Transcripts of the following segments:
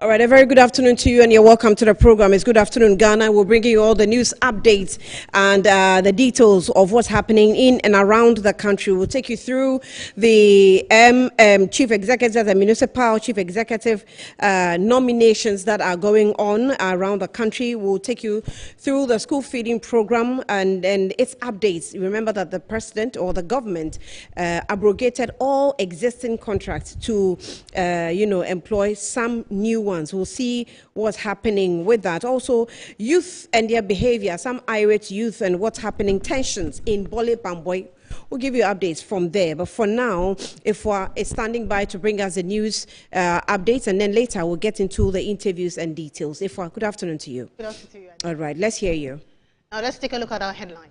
All right, a very good afternoon to you and you're welcome to the program. It's Good Afternoon Ghana. We're bringing you all the news updates and the details of what's happening in and around the country. We'll take you through the chief executive, the municipal chief executive nominations that are going on around the country. We'll take you through the school feeding program and its updates. Remember that the president or the government abrogated all existing contracts to, employ some new ones. We'll see what's happening with that. Also, youth and their behavior, some irate youth and what's happening, tensions in Bole, Bamboi. We'll give you updates from there. But for now, Ifwa is standing by to bring us the news updates, and then later we'll get into the interviews and details. Ifwa, good afternoon to you. Good afternoon to you. All right, let's hear you. Now let's take a look at our headlines.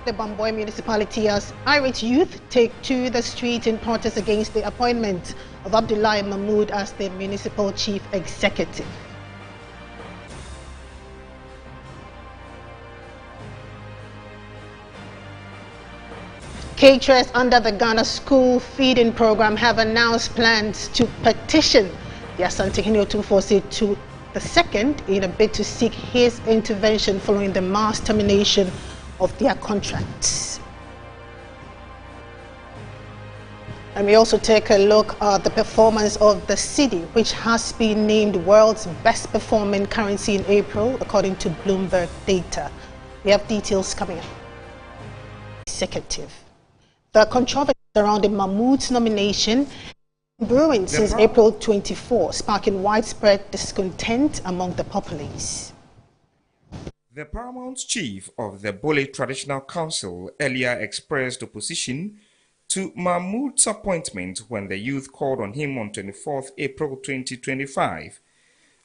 The Bamboi municipality as irate youth take to the street in protest against the appointment of Abdullahi Mahmoud as the municipal chief executive. Caterers under the Ghana school feeding program have announced plans to petition the Asante Henry 242 II in a bid to seek his intervention following the mass termination of their contracts. And we also take a look at the performance of the cedi, which has been named world's best performing currency in April, according to Bloomberg data. We have details coming up. Executive. The controversy surrounding Mahmoud's nomination brewing since April 24, sparking widespread discontent among the populace. The paramount chief of the Bole Traditional Council earlier expressed opposition to Mahmoud's appointment when the youth called on him on 24th April 2025.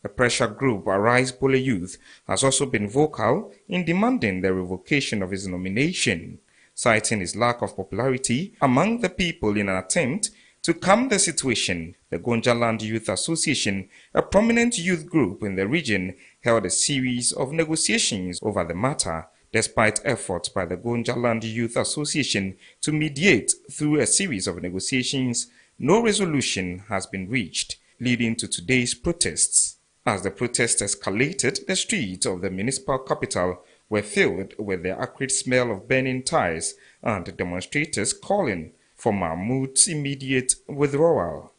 A pressure group, Arise Bole Youth, has also been vocal in demanding the revocation of his nomination, citing his lack of popularity among the people in an attempt to calm the situation. The Gonja Land Youth Association, a prominent youth group in the region, held a series of negotiations over the matter. Despite efforts by the Gonja Land Youth Association to mediate through a series of negotiations, no resolution has been reached, leading to today's protests. As the protests escalated, the streets of the municipal capital were filled with the acrid smell of burning tires and demonstrators calling for Mahmoud's immediate withdrawal.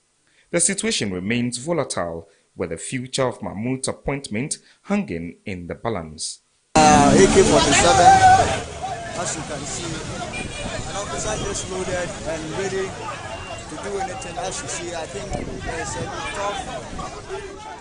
The situation remains volatile, with the future of Mahmoud's appointment hanging in the balance. AK-47, as you can see, an officer just loaded and ready to do anything. As you see, I think there's a tough.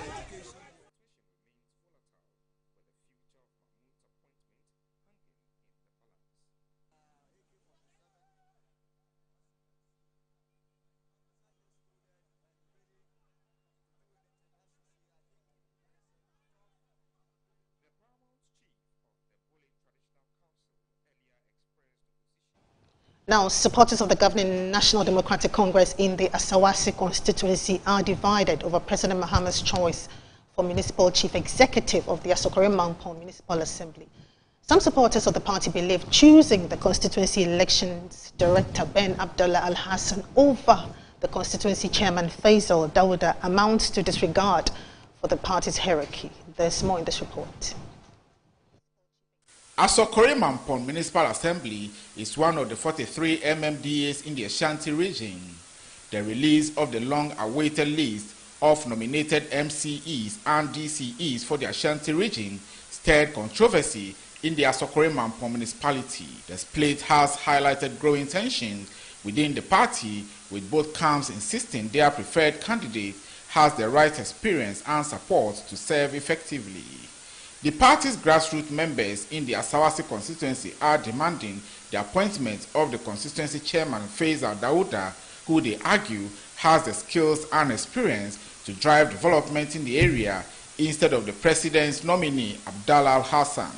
Now, supporters of the governing National Democratic Congress in the Asawase constituency are divided over President Mahama's choice for municipal chief executive of the Asokore Mampong Municipal Assembly. Some supporters of the party believe choosing the constituency elections director Ben Abdullah Al-Hassan over the constituency chairman Faisal Dawuda amounts to disregard for the party's hierarchy. There's more in this report. Asokore Mampong Municipal Assembly is one of the 43 MMDAs in the Ashanti region. The release of the long-awaited list of nominated MCEs and DCEs for the Ashanti region stirred controversy in the Asokore Mampong municipality. The split has highlighted growing tension within the party, with both camps insisting their preferred candidate has the right experience and support to serve effectively. The party's grassroots members in the Asawase constituency are demanding the appointment of the constituency chairman Faisal Dawuda, who they argue has the skills and experience to drive development in the area instead of the president's nominee Abdallah Al-Hassan.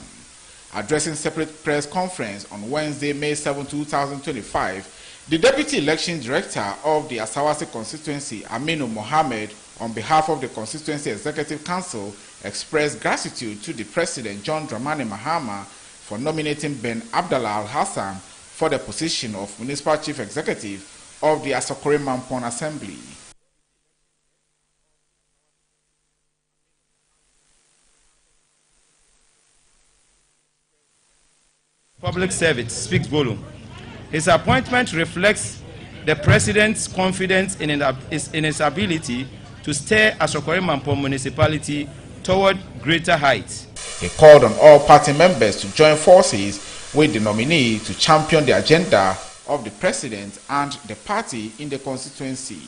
Addressing separate press conference on Wednesday, May 7, 2025, the Deputy Election Director of the Asawase constituency, Aminu Mohammed, on behalf of the Constituency Executive Council, expressed gratitude to the President John Dramani Mahama for nominating Ben Abdallah Al-Hassan for the position of Municipal Chief Executive of the Asokore Mampong Assembly. Public service speaks volume. His appointment reflects the President's confidence in his ability to steer Asokore Mampong municipality toward greater heights. He called on all party members to join forces with the nominee to champion the agenda of the President and the party in the constituency.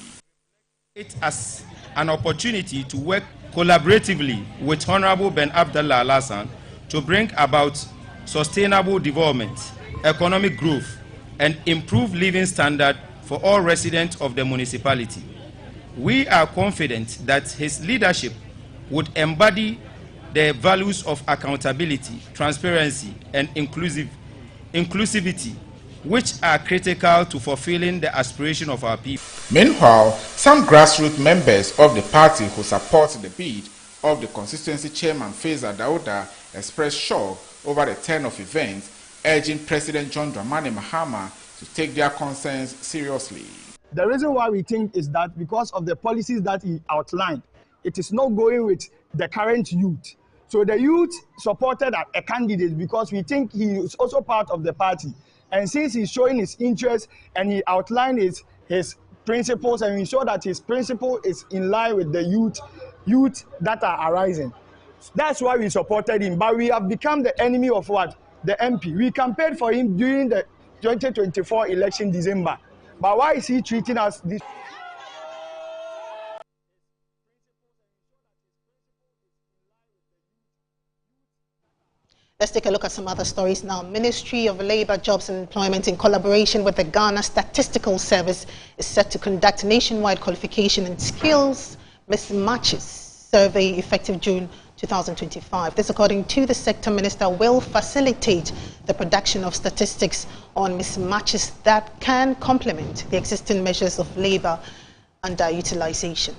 It as an opportunity to work collaboratively with Honorable Ben Abdallah Al-Hassan to bring about sustainable development, economic growth, and improved living standard for all residents of the municipality. We are confident that his leadership would embody the values of accountability, transparency, and inclusivity, which are critical to fulfilling the aspiration of our people. Meanwhile, some grassroots members of the party who support the bid of the constituency chairman Faiza Dauda expressed shock over the turn of events, urging President John Dramani Mahama to take their concerns seriously. The reason why we think is that because of the policies that he outlined, it is not going with the current youth. So the youth supported a candidate because we think he is also part of the party. And since he's showing his interest and he outlined his principles and we ensure that his principle is in line with the youth that are arising. That's why we supported him. But we have become the enemy of what? The MP. We campaigned for him during the 2024 election December. But why is he treating us this? Let's take a look at some other stories now. Ministry of Labour, Jobs and Employment, in collaboration with the Ghana Statistical Service, is set to conduct nationwide qualification and skills mismatches survey effective June 2025. This, according to the sector minister, will facilitate the production of statistics on mismatches that can complement the existing measures of labour underutilization.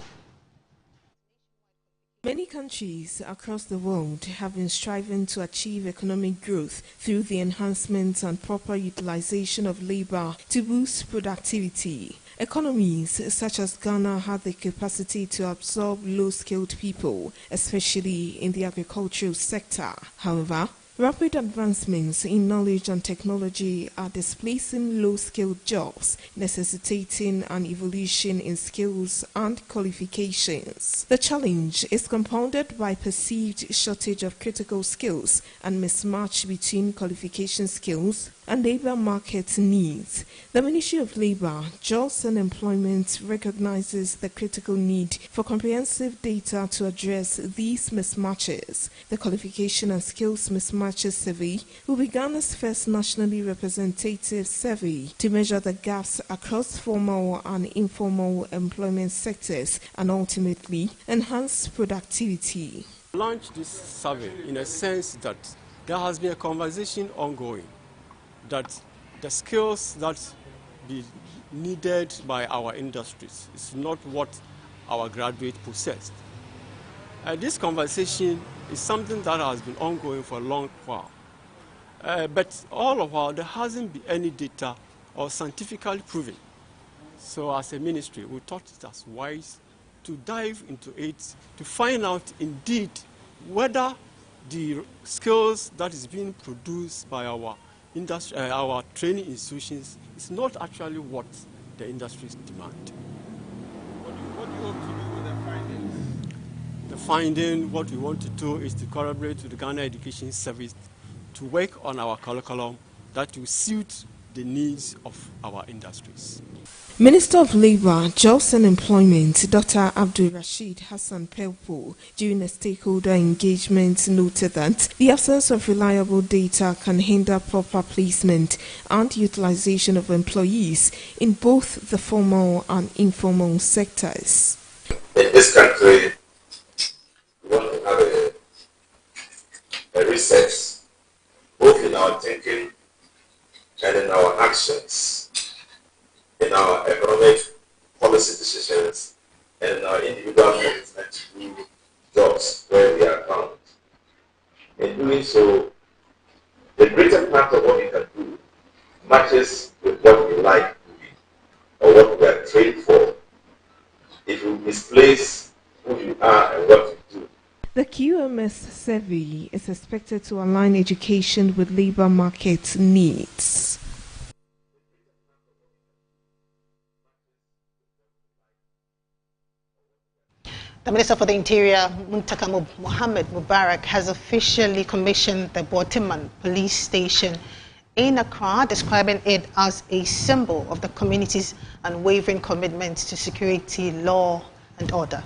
Many countries across the world have been striving to achieve economic growth through the enhancement and proper utilization of labor to boost productivity. Economies such as Ghana have the capacity to absorb low-skilled people, especially in the agricultural sector. However, rapid advancements in knowledge and technology are displacing low-skilled jobs, necessitating an evolution in skills and qualifications. The challenge is compounded by perceived shortage of critical skills and mismatch between qualification skills and labor market needs. The Ministry of Labour, Jobs and Employment recognizes the critical need for comprehensive data to address these mismatches. The Qualification and Skills Mismatches Survey will be Ghana's first nationally representative survey to measure the gaps across formal and informal employment sectors and ultimately enhance productivity. Launched this survey in a sense that there has been a conversation ongoing that the skills that be needed by our industries is not what our graduates possessed. This conversation is something that has been ongoing for a long while. But all of while, there hasn't been any data or scientifically proven. So as a ministry, we thought it as wise to dive into it to find out indeed whether the skills that is being produced by our industry, our training institutions, is not actually what the industries demand. What do you hope to do with the findings? The finding, what we want to do is to collaborate with the Ghana Education Service to work on our curriculum that will suit the needs of our industries. Minister of Labour, Jobs and Employment, Dr. Abdul Rashid Hassan Pelpo, during a stakeholder engagement, noted that the absence of reliable data can hinder proper placement and utilization of employees in both the formal and informal sectors. In this country, we want to have a reset, both in our thinking and in our actions, in our economic policy decisions, and in our individual commitment to jobs where they are found. In doing so, the greater part of what we can do matches with what we like to be or what we are trained for. If you misplace who you are and what you do. The QMS survey is expected to align education with labor market needs. The Minister for the Interior, Muntaka Mohammed Mubarak, has officially commissioned the Boteman police station in Accra, describing it as a symbol of the community's unwavering commitment to security, law and order.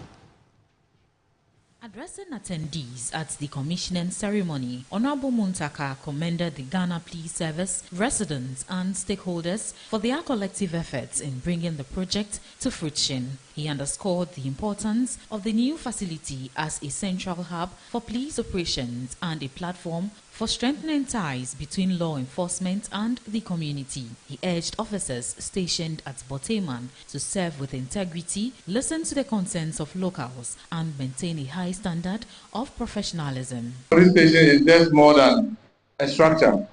Addressing attendees at the commissioning ceremony, Honorable Muntaka commended the Ghana Police Service, residents and stakeholders for their collective efforts in bringing the project to fruition. He underscored the importance of the new facility as a central hub for police operations and a platform for strengthening ties between law enforcement and the community. He urged officers stationed at Boteman to serve with integrity, listen to the concerns of locals, and maintain a high standard of professionalism. The police station is just more than a structure.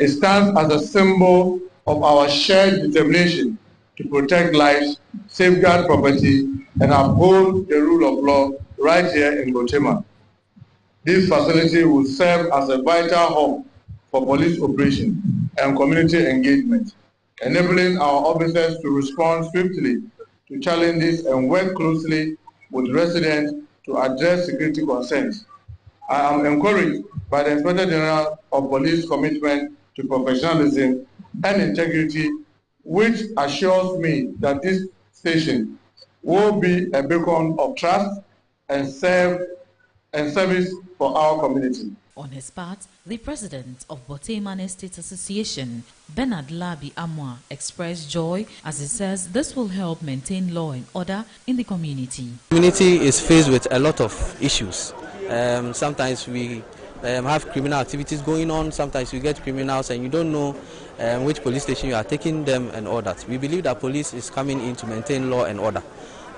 It stands as a symbol of our shared determination to protect lives, safeguard property, and uphold the rule of law right here in Boteman. This facility will serve as a vital hub for police operation and community engagement, enabling our officers to respond swiftly to challenges and work closely with residents to address security concerns. I am encouraged by the Inspector General of Police commitment to professionalism and integrity, which assures me that this station will be a beacon of trust and service for our community. On his part, the president of Boteman Estate Association, Bernard Labi Amwa, expressed joy as he says this will help maintain law and order in the community. The community is faced with a lot of issues. Sometimes we have criminal activities going on, sometimes you get criminals and you don't know which police station you are taking them and all that. We believe that police is coming in to maintain law and order.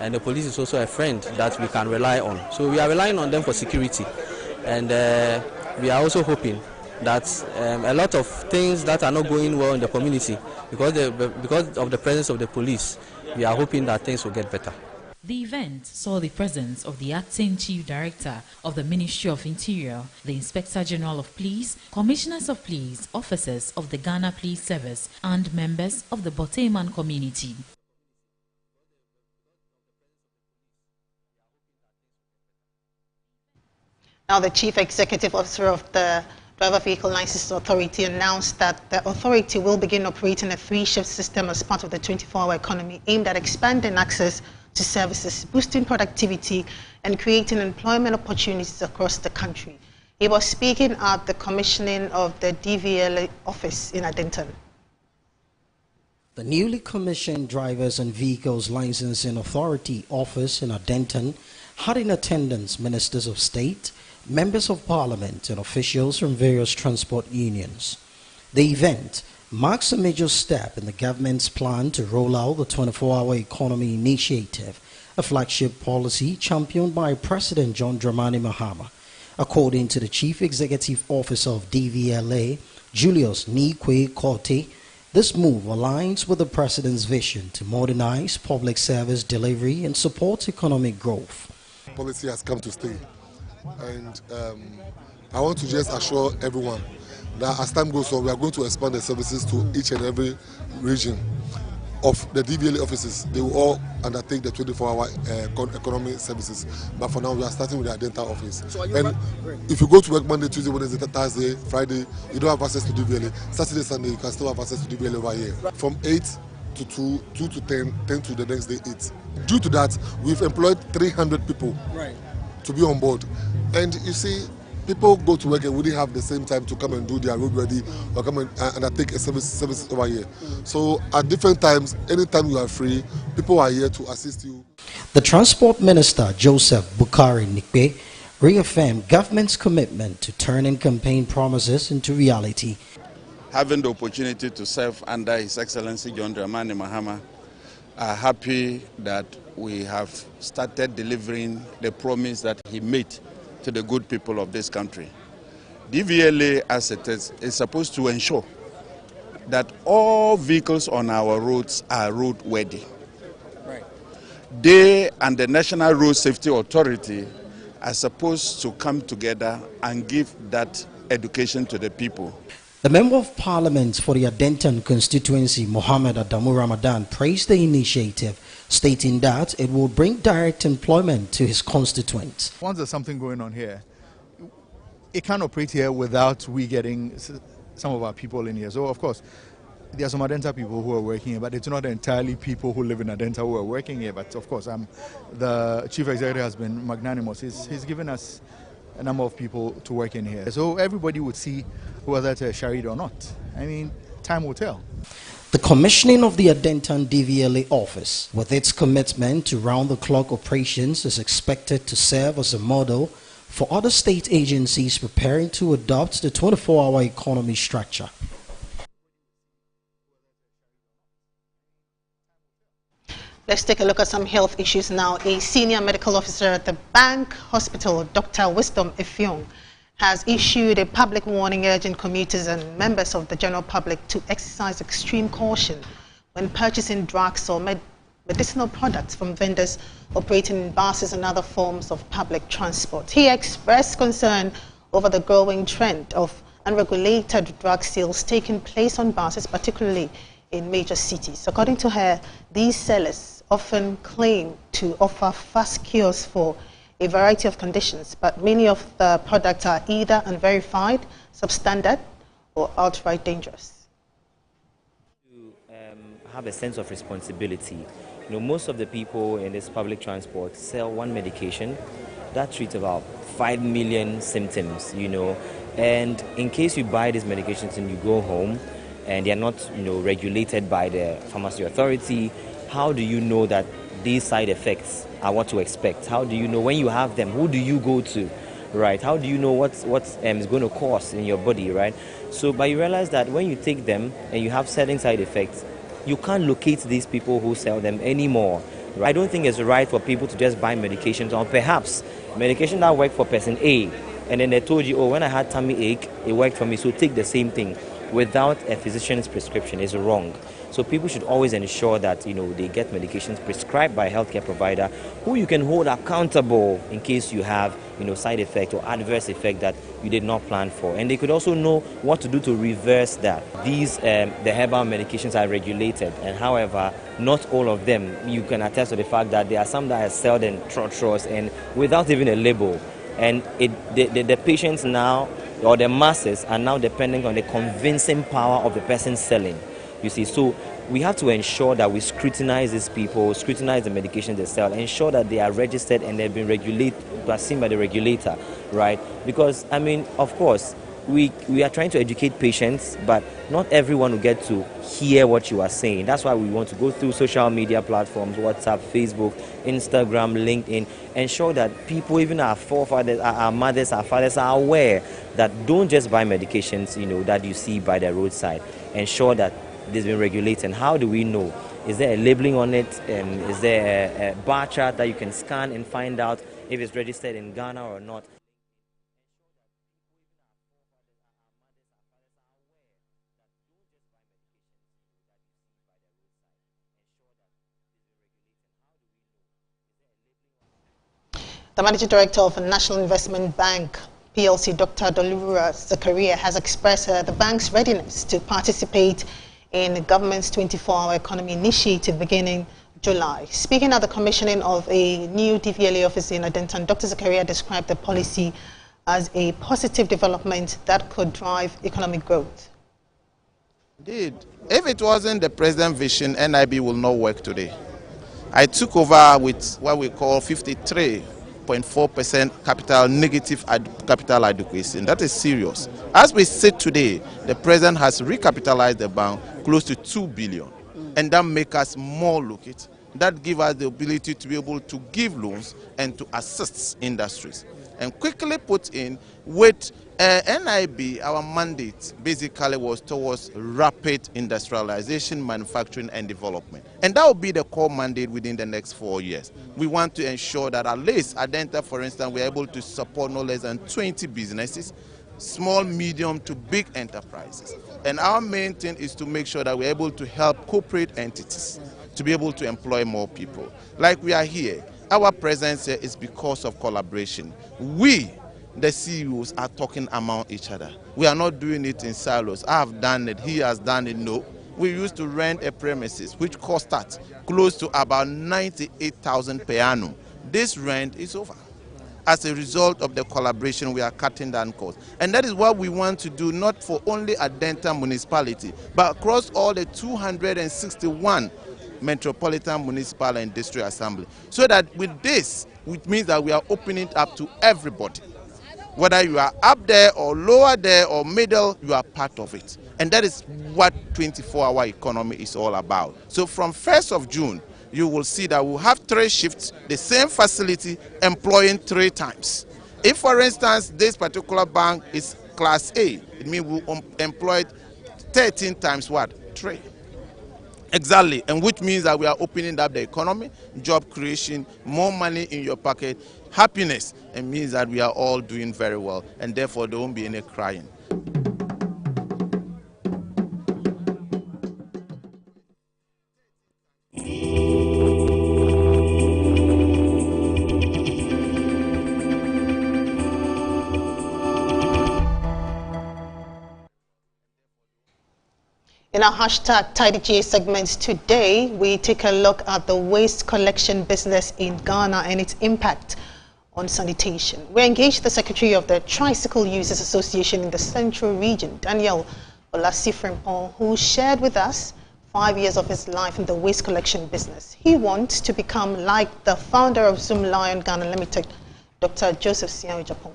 And the police is also a friend that we can rely on. So we are relying on them for security. And we are also hoping that a lot of things that are not going well in the community, because of the presence of the police, we are hoping that things will get better. The event saw the presence of the Acting Chief Director of the Ministry of Interior, the Inspector General of Police, Commissioners of Police, officers of the Ghana Police Service, and members of the Boteman community. Now, the Chief Executive Officer of the Driver Vehicle License Authority announced that the authority will begin operating a 3-shift system as part of the 24-hour economy aimed at expanding access to services, boosting productivity, and creating employment opportunities across the country. He was speaking at the commissioning of the DVLA office in Adenton. The newly commissioned Drivers and Vehicles Licensing Authority office in Adenton had in attendance ministers of state, members of parliament and officials from various transport unions. The event marks a major step in the government's plan to roll out the 24-hour economy initiative, a flagship policy championed by President John Dramani Mahama. According to the Chief Executive Officer of DVLA, Julius Nikwe Korte, this move aligns with the President's vision to modernize public service delivery and support economic growth. Policy has come to stay. And I want to just assure everyone that as time goes on, we are going to expand the services to each and every region of the DVLA offices. They will all undertake the 24-hour economy services. But for now, we are starting with the Adenta office. So and if you go to work Monday, Tuesday, Wednesday, Thursday, Friday, you don't have access to DVLA. Saturday, Sunday, you can still have access to DVLA over here. From 8 to 2, 2 to 10, 10 to the next day 8. Due to that, we've employed 300 people to be on board. And you see, people go to work and wouldn't have the same time to come and do their road ready or come and undertake a service over here. So at different times, anytime you are free, people are here to assist you. The Transport Minister, Joseph Bukari Nikwe, reaffirmed government's commitment to turning campaign promises into reality. Having the opportunity to serve under His Excellency John Dramani Mahama are happy that we have started delivering the promise that he made to the good people of this country. DVLA, as it is supposed to ensure that all vehicles on our roads are roadworthy. Right. They and the National Road Safety Authority are supposed to come together and give that education to the people. The Member of Parliament for the Adentan constituency, Mohammed Adamu Ramadan, praised the initiative, stating that it will bring direct employment to his constituents. Once there's something going on here, it can't operate here without we getting some of our people in here. So, of course, there are some Adenta people who are working here, but it's not entirely people who live in Adenta who are working here. But, of course, the Chief Executive has been magnanimous. He's given us a number of people to work in here. So everybody would see whether it's a Sharid or not. I mean, time will tell. The commissioning of the Adentan DVLA office, with its commitment to round-the-clock operations, is expected to serve as a model for other state agencies preparing to adopt the 24-hour economy structure. Let's take a look at some health issues now. A senior medical officer at the Bank Hospital, Dr. Wisdom Effiong, has issued a public warning urging commuters and members of the general public to exercise extreme caution when purchasing drugs or medicinal products from vendors operating in buses and other forms of public transport. He expressed concern over the growing trend of unregulated drug sales taking place on buses, particularly in major cities. According to her, these sellers often claim to offer fast cures for a variety of conditions, but many of the products are either unverified, substandard, or outright dangerous. To have a sense of responsibility. You know, most of the people in this public transport sell one medication that treats about 5 million symptoms, you know, and in case you buy these medications and you go home and they are not, you know, regulated by the pharmacy authority, how do you know that these side effects are what to expect? How do you know when you have them? Who do you go to, right? How do you know what's is going to cause in your body, right? So, but you realize that when you take them and you have certain side effects, you can't locate these people who sell them anymore. Right? I don't think it's right for people to just buy medications, or perhaps medication that worked for person A, and then they told you, oh, when I had tummy ache, it worked for me, so take the same thing, without a physician's prescription. Is wrong. So people should always ensure that, you know, they get medications prescribed by a healthcare provider who you can hold accountable in case you have, you know, side effect or adverse effect that you did not plan for. And they could also know what to do to reverse that. These, the herbal medications are regulated, and however, not all of them. You can attest to the fact that there are some that are sold in trotros and without even a label. And the patients now, or the masses, are now depending on the convincing power of the person selling. You see, so we have to ensure that we scrutinize these people, scrutinize the medications they sell, ensure that they are registered and they've been regulated, seen by the regulator, right? Because, I mean, of course, we are trying to educate patients, but not everyone will get to hear what you are saying. That's why we want to go through social media platforms, WhatsApp, Facebook, Instagram, LinkedIn, ensure that people, even our forefathers, our mothers, our fathers, are aware that don't just buy medications, you know, that you see by the roadside. Ensure that this has been regulated. And how do we know? Is there a labeling on it? Is there a bar chart that you can scan and find out if it's registered in Ghana or not? The Managing Director of the National Investment Bank PLC, Dr. Dolura Zakaria, has expressed the bank's readiness to participate in the government's 24-hour economy initiative beginning July. Speaking at the commissioning of a new DVLA office in Adentan, Dr. Zakaria described the policy as a positive development that could drive economic growth. Indeed, if it wasn't the president's vision, NIB will not work today. I took over with what we call 53.4% capital, negative capital adequacy, and that is serious. As we sit today, the president has recapitalized the bank close to 2 billion, and that makes us more lucrative. That gives us the ability to be able to give loans and to assist industries. and quickly put in with NIB. Our mandate basically was towards rapid industrialization, manufacturing and development, and that will be the core mandate within the next 4 years. We want to ensure that at least at Denta, for instance, we're able to support no less than 20 businesses, small, medium to big enterprises. And our main thing is to make sure that we're able to help corporate entities to be able to employ more people. Like we are here, our presence here is because of collaboration. We, the CEOs, are talking among each other. We are not doing it in silos. I have done it, he has done it, no. We used to rent a premises which cost us close to about 98,000 per annum. This rent is over. As a result of the collaboration, we are cutting down costs. And that is what we want to do, not for only Adenta municipality, but across all the 261 metropolitan municipal and district assembly. So that with this, which means that we are opening it up to everybody. Whether you are up there or lower there or middle, you are part of it. And that is what 24-hour economy is all about. So from 1st of June, you will see that we'll have 3 shifts, the same facility, employing 3 times. If, for instance, this particular bank is class A, it means we'll employ 13 times what? 3. Exactly, and which means that we are opening up the economy, job creation, more money in your pocket, happiness, and means that we are all doing very well, and therefore there won't be any crying. In our hashtag TidyGA segments today, we take a look at the waste collection business in Ghana and its impact on sanitation. We engaged the Secretary of the Tricycle Users Association in the Central Region, Daniel Frimpong, who shared with us 5 years of his life in the waste collection business. He wants to become like the founder of Zoom Lion Ghana Limited, Dr. Joseph Sian-Japong.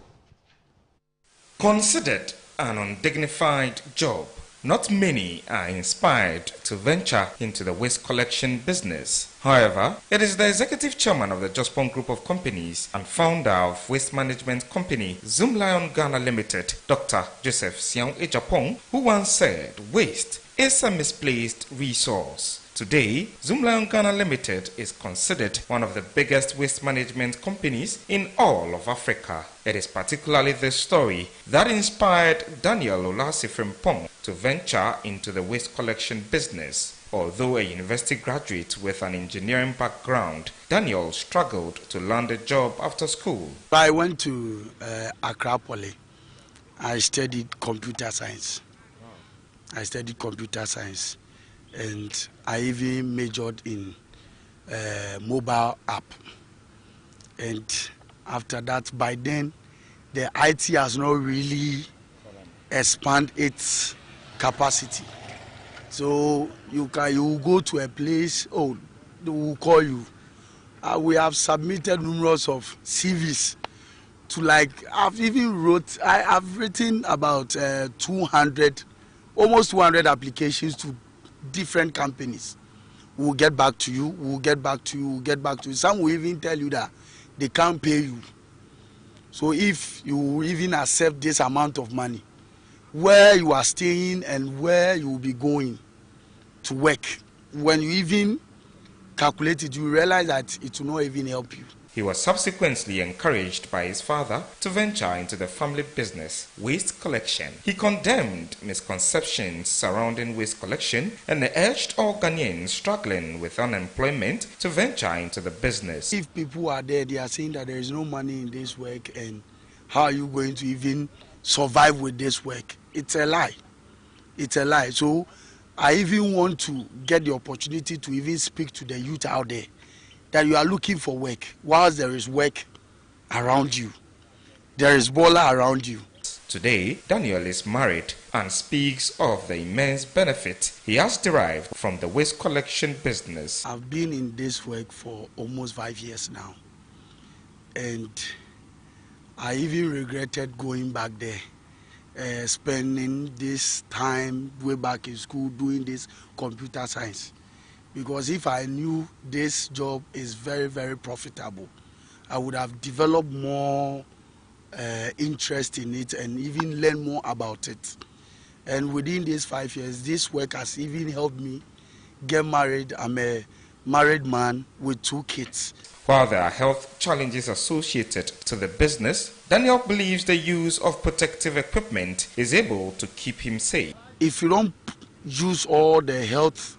Considered an undignified job, not many are inspired to venture into the waste collection business. However, it is the executive chairman of the Jospong Group of Companies and founder of waste management company Zoom Lion Ghana Limited, Dr. Joseph Sian-Japong, who once said waste is a misplaced resource. Today, Zoom Lion Ghana Limited is considered one of the biggest waste management companies in all of Africa. It is particularly this story that inspired Daniel Frimpong to venture into the waste collection business. Although a university graduate with an engineering background, Daniel struggled to land a job after school. I went to Accra Bole. I studied computer science. And I even majored in mobile app. And after that, by then, the IT has not really expanded its capacity. So you go to a place, oh, they will call you. We have submitted numerous of CVs to I've written about 200, almost 200 applications to different companies. We'll get back to you, we'll get back to you. Some will even tell you that they can't pay you. So if you even accept this amount of money, where you are staying and where you will be going to work, when you even calculate it, you realize that it will not even help you. He was subsequently encouraged by his father to venture into the family business, waste collection. He condemned misconceptions surrounding waste collection and urged all Ghanaians struggling with unemployment to venture into the business. If people are there, they are saying that there is no money in this work and how are you going to even survive with this work? It's a lie. It's a lie. So I even want to get the opportunity to even speak to the youth out there that you are looking for work. Whilst there is work around you, there is Bole around you. Today, Daniel is married and speaks of the immense benefit he has derived from the waste collection business. I've been in this work for almost 5 years now. And I even regretted going back there, spending this time way back in school doing this computer science. Because if I knew this job is very, very profitable, I would have developed more interest in it and even learn more about it. And within these 5 years, this work has even helped me get married. I'm a married man with 2 kids. While there are health challenges associated to the business, Daniel believes the use of protective equipment is able to keep him safe. If you don't use all the health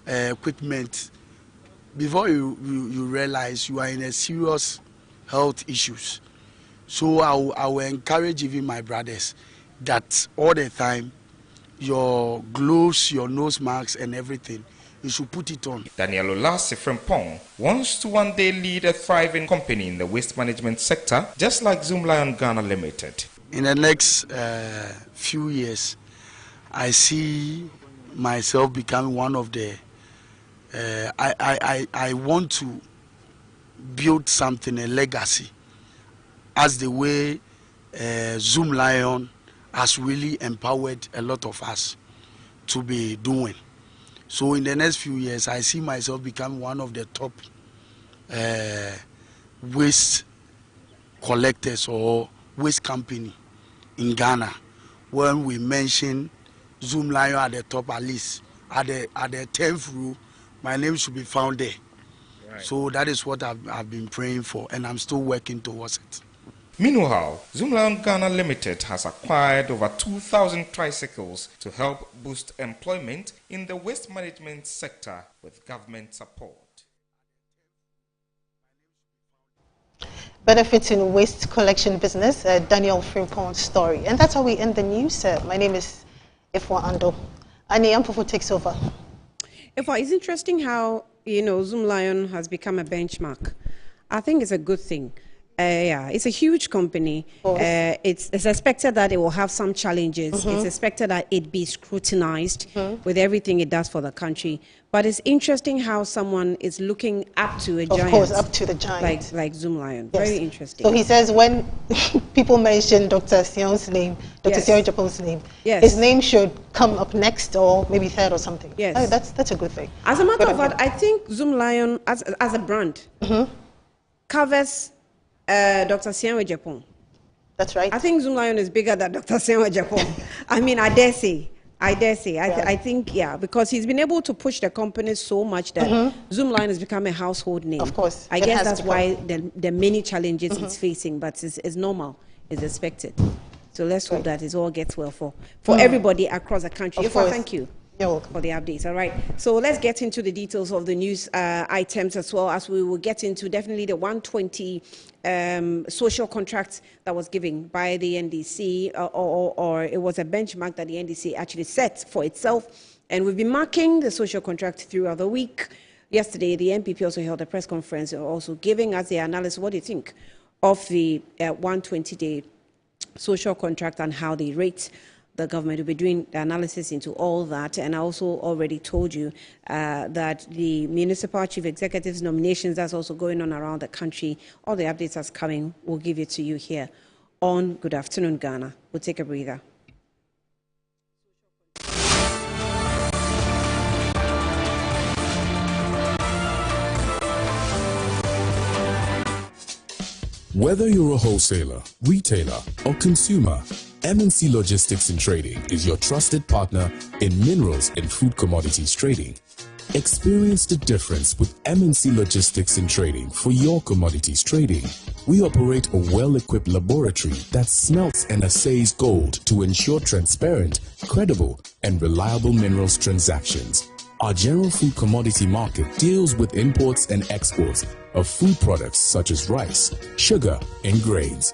equipment, before you realize you are in a serious health issues. So I will encourage even my brothers that all the time, your gloves, your nose masks and everything, you should put it on. Daniel Olase Frimpong wants to one day lead a thriving company in the waste management sector, just like Zoomlion Ghana Limited. In the next few years, I see myself becoming one of the I want to build something, a legacy, as the way Zoomlion has really empowered a lot of us to be doing. So in the next few years, I see myself becoming one of the top waste collectors or waste company in Ghana. When we mention Zoomlion at the top, at least at the 10th row, my name should be found there. Right. So that is what I've been praying for, and I'm still working towards it. Meanwhile, Zoomlion Ghana Limited has acquired over 2,000 tricycles to help boost employment in the waste management sector with government support. Benefits in waste collection business, Daniel Frimpong's story. And that's how we end the news. My name is Ifwa Ando. Annie Ampofo takes over. Ifwa, it's interesting how, Zoomlion has become a benchmark. I think it's a good thing. Yeah, it's a huge company. It's expected that it will have some challenges. It's expected that it be scrutinized with everything it does for the country. But it's interesting how someone is looking up to a giant. Of course, up to the giant. Like Zoomlion. Yes. Very interesting. So he says when people mention Dr. Sion's name, Dr. Sion Japon's name, his name should come up next or maybe third or something. Yes. Oh, that's a good thing. As a matter of fact, I think Zoomlion as a brand covers Dr. Sion Japan. That's right. I think Zoomlion is bigger than Dr. Sion Japan. I mean, I dare say. I think, because he's been able to push the company so much that Zoomlion has become a household name. Of course. I guess that's why the many challenges it's facing, but it's normal, it's expected. So let's hope that it all gets well for everybody across the country. Thank you. You're welcome. For the updates. All right. So let's get into the details of the news items as well, as we will get into definitely the 120 social contract that was given by the NDC, or it was a benchmark that the NDC actually set for itself. And we've been marking the social contract throughout the week. Yesterday, the NPP also held a press conference, also giving us the analysis. What do you think of the 120-day social contract and how they rate the government? Will be doing the analysis into all that. And I also already told you that the municipal chief executives nominations, that's also going on around the country. All the updates that's coming, we'll give it to you here on Good Afternoon Ghana. We'll take a breather. Whether you're a wholesaler, retailer, or consumer, MNC Logistics and Trading is your trusted partner in minerals and food commodities trading. Experience the difference with MNC Logistics and Trading for your commodities trading. We operate a well-equipped laboratory that smelts and assays gold to ensure transparent, credible, and reliable minerals transactions. Our general food commodity market deals with imports and exports of food products such as rice, sugar, and grains.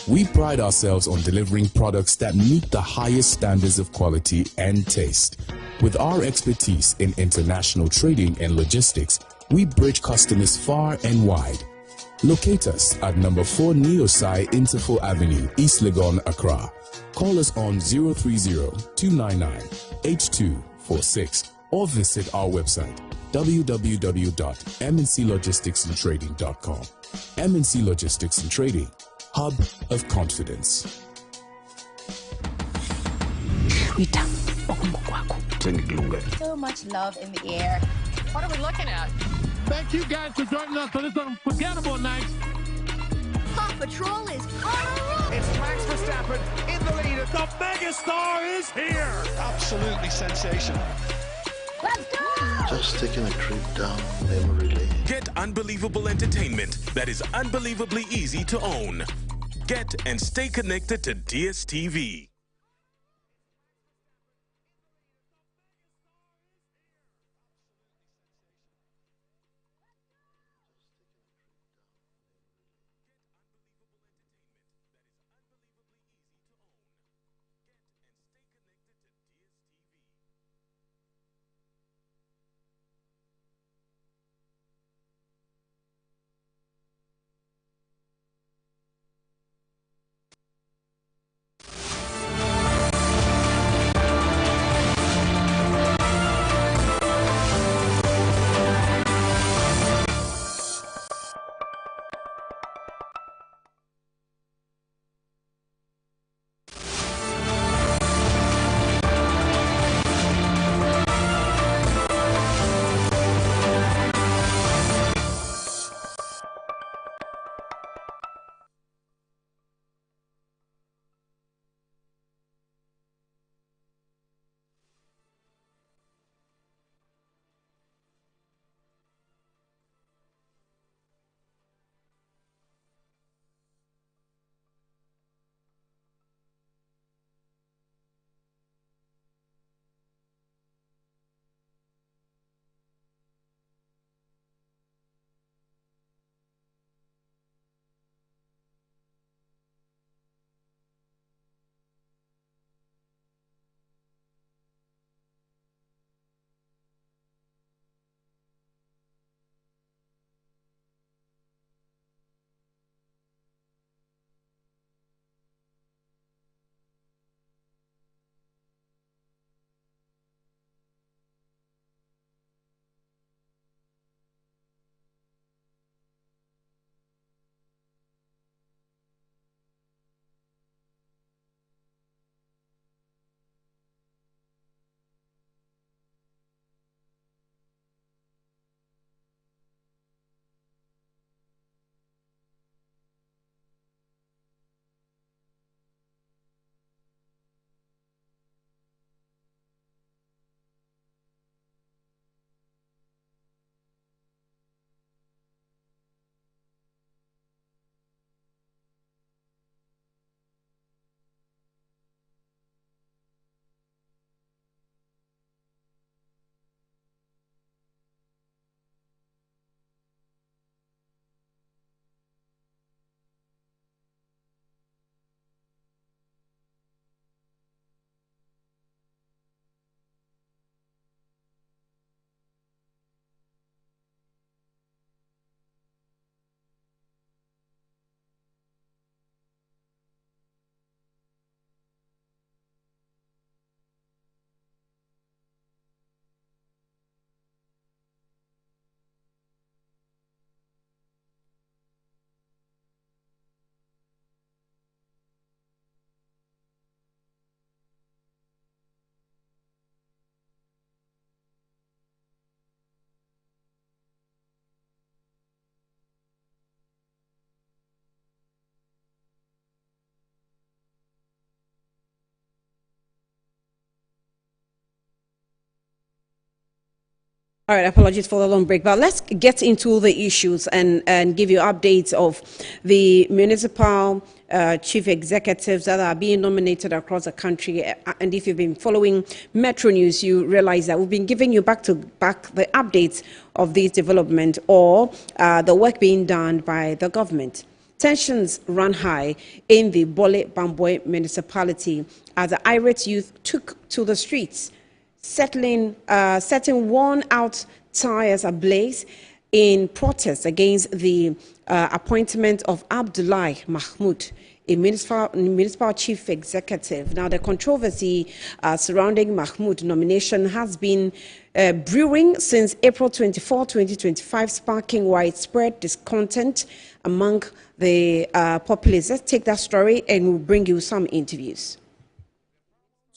We pride ourselves on delivering products that meet the highest standards of quality and taste. With our expertise in international trading and logistics, we bridge customers far and wide. Locate us at number 4 Neosai Interfo Avenue, East Legon, Accra. Call us on 030-299-8246 or visit our website www.mnclogisticsandtrading.com. MNC Logistics and Trading, hub of confidence. So much love in the air. What are we looking at? Thank you guys for joining us on this unforgettable night. Patrol is on a roll. It's Max Verstappen in the lead. The megastar is here. Absolutely sensational. Let's go! Just taking a trip down memory lane. Get unbelievable entertainment that is unbelievably easy to own. Get and stay connected to DSTV. All right, apologies for the long break, but let's get into the issues and give you updates of the municipal chief executives that are being nominated across the country. And if you've been following Metro News, you realize that we've been giving you back-to-back the updates of these developments or the work being done by the government. Tensions ran high in the Bole Bamboi municipality as the irate youth took to the streets, setting worn-out tires ablaze in protest against the appointment of Abdullahi Mahmoud, a municipal chief executive. Now, the controversy surrounding Mahmoud nomination has been brewing since April 24, 2025, sparking widespread discontent among the populace. Let's take that story and we'll bring you some interviews.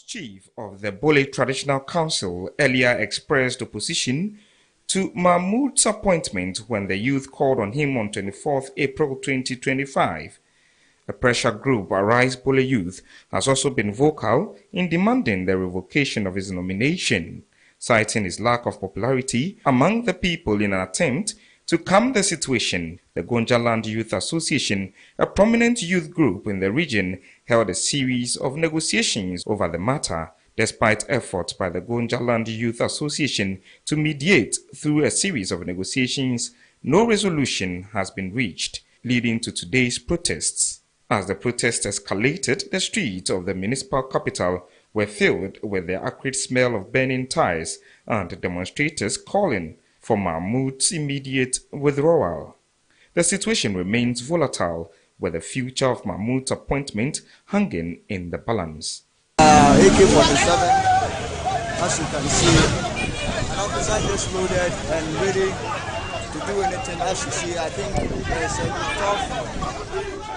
Chief of the Bole Traditional Council earlier expressed opposition to Mahmoud's appointment when the youth called on him on 24th April 2025. The pressure group Arise Bole Youth has also been vocal in demanding the revocation of his nomination, citing his lack of popularity among the people in an attempt to calm the situation. The Gonjaland Youth Association, a prominent youth group in the region, held a series of negotiations over the matter. Despite efforts by the Gonjaland Youth Association to mediate through a series of negotiations, no resolution has been reached, leading to today's protests. As the protests escalated, the streets of the municipal capital were filled with the acrid smell of burning ties and demonstrators calling for Mahmoud's immediate withdrawal. The situation remains volatile, with the future of Mahmoud's appointment hanging in the balance. AK-47, as you can see, an officer is loaded and ready to do anything. As you see, I think there's a tough.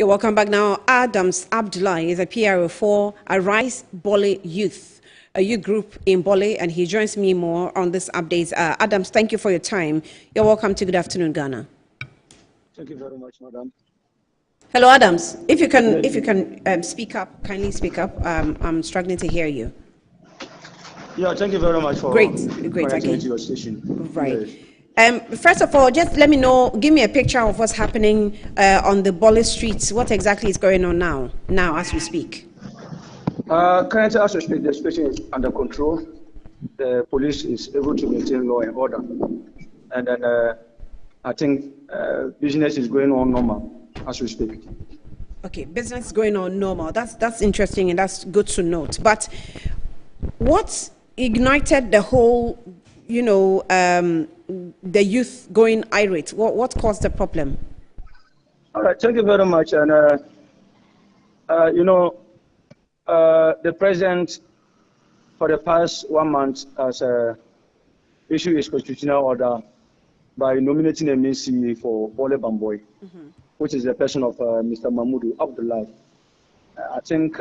You're welcome back now. Adams Abdullah is a PRO for Arise Bole Youth, a youth group in Bole, and he joins me more on this update. Adams, thank you for your time. You're welcome to Good Afternoon, Ghana. Thank you very much, madam. Hello, Adams. If you can speak up, kindly speak up. I'm struggling to hear you. Yeah, thank you very much for great again to your station. Right. Yes. First of all, just let me know, give me a picture of what's happening on the Bole streets. What exactly is going on now as we speak? Currently, as we speak, the situation is under control. The police is able to maintain law and order. And then I think business is going on normal as we speak. Okay, business is going on normal. That's interesting and that's good to note. But what ignited the whole, the youth going irate? What caused the problem? All right, thank you very much. And the president for the past 1 month has issued his constitutional order by nominating a MEC for Bole Bamboi, which is the person of Mr. Mahmoud Abdullah. I think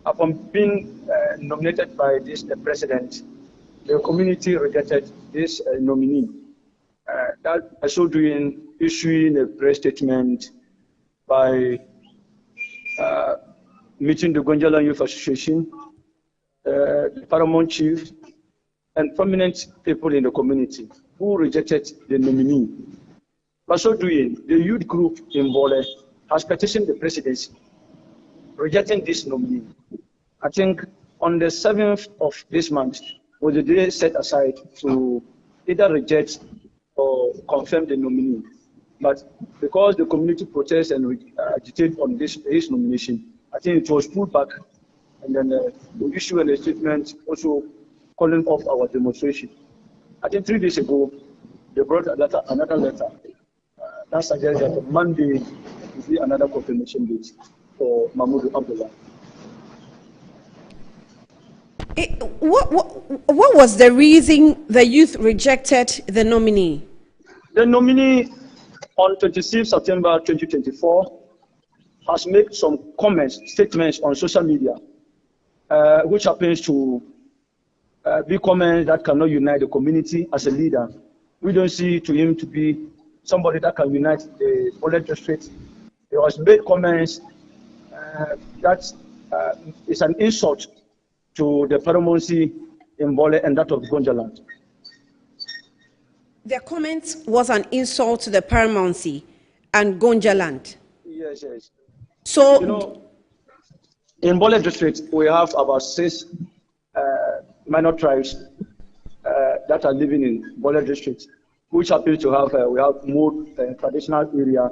upon being nominated by the president, the community rejected this nominee. That also issuing a press statement by meeting the Gonjaland Youth Association, the paramount chief, and prominent people in the community who rejected the nominee. By so doing, the youth group in Bole has petitioned the presidency, rejecting this nominee. I think on the 7th of this month was the day set aside to either reject or confirm the nominee. But because the community protests and agitated on his nomination, I think it was pulled back, and then we issued a statement also calling off our demonstration. I think 3 days ago, they brought another letter that suggests that Monday will be another confirmation date for Mahmoud Abdullah. What was the reason the youth rejected the nominee? The nominee on 26 September 2024 has made some statements on social media, which happens to be comments that cannot unite the community as a leader. We don't see to him to be somebody that can unite the Bole district. He has made comments that is an insult to the paramountcy in Bole and that of Gonjaland. The comment was an insult to the paramountcy and Gonjaland. Yes. So, in Bole district, we have about 6 minor tribes that are living in Bole district, which happens to have, we have more traditional area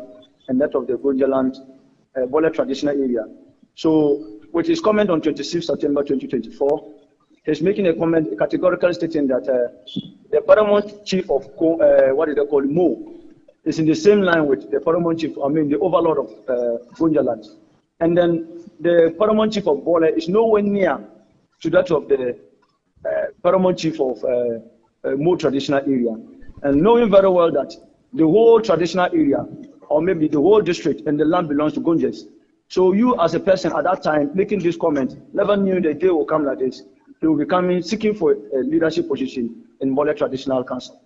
and that of the Gonjaland Bole traditional area. So, with his comment on 26 September 2024, he's making a comment, a categorical stating that the paramount chief of Mo, is in the same line with the paramount chief, the overlord of Gonjaland. And then the paramount chief of Bole is nowhere near to that of the paramount chief of more traditional area, and knowing very well that the whole traditional area, or maybe the whole district and the land belongs to Gonjes. So you as a person at that time making this comment never knew the day will come like this. He will be coming seeking for a leadership position in Bole Traditional Council.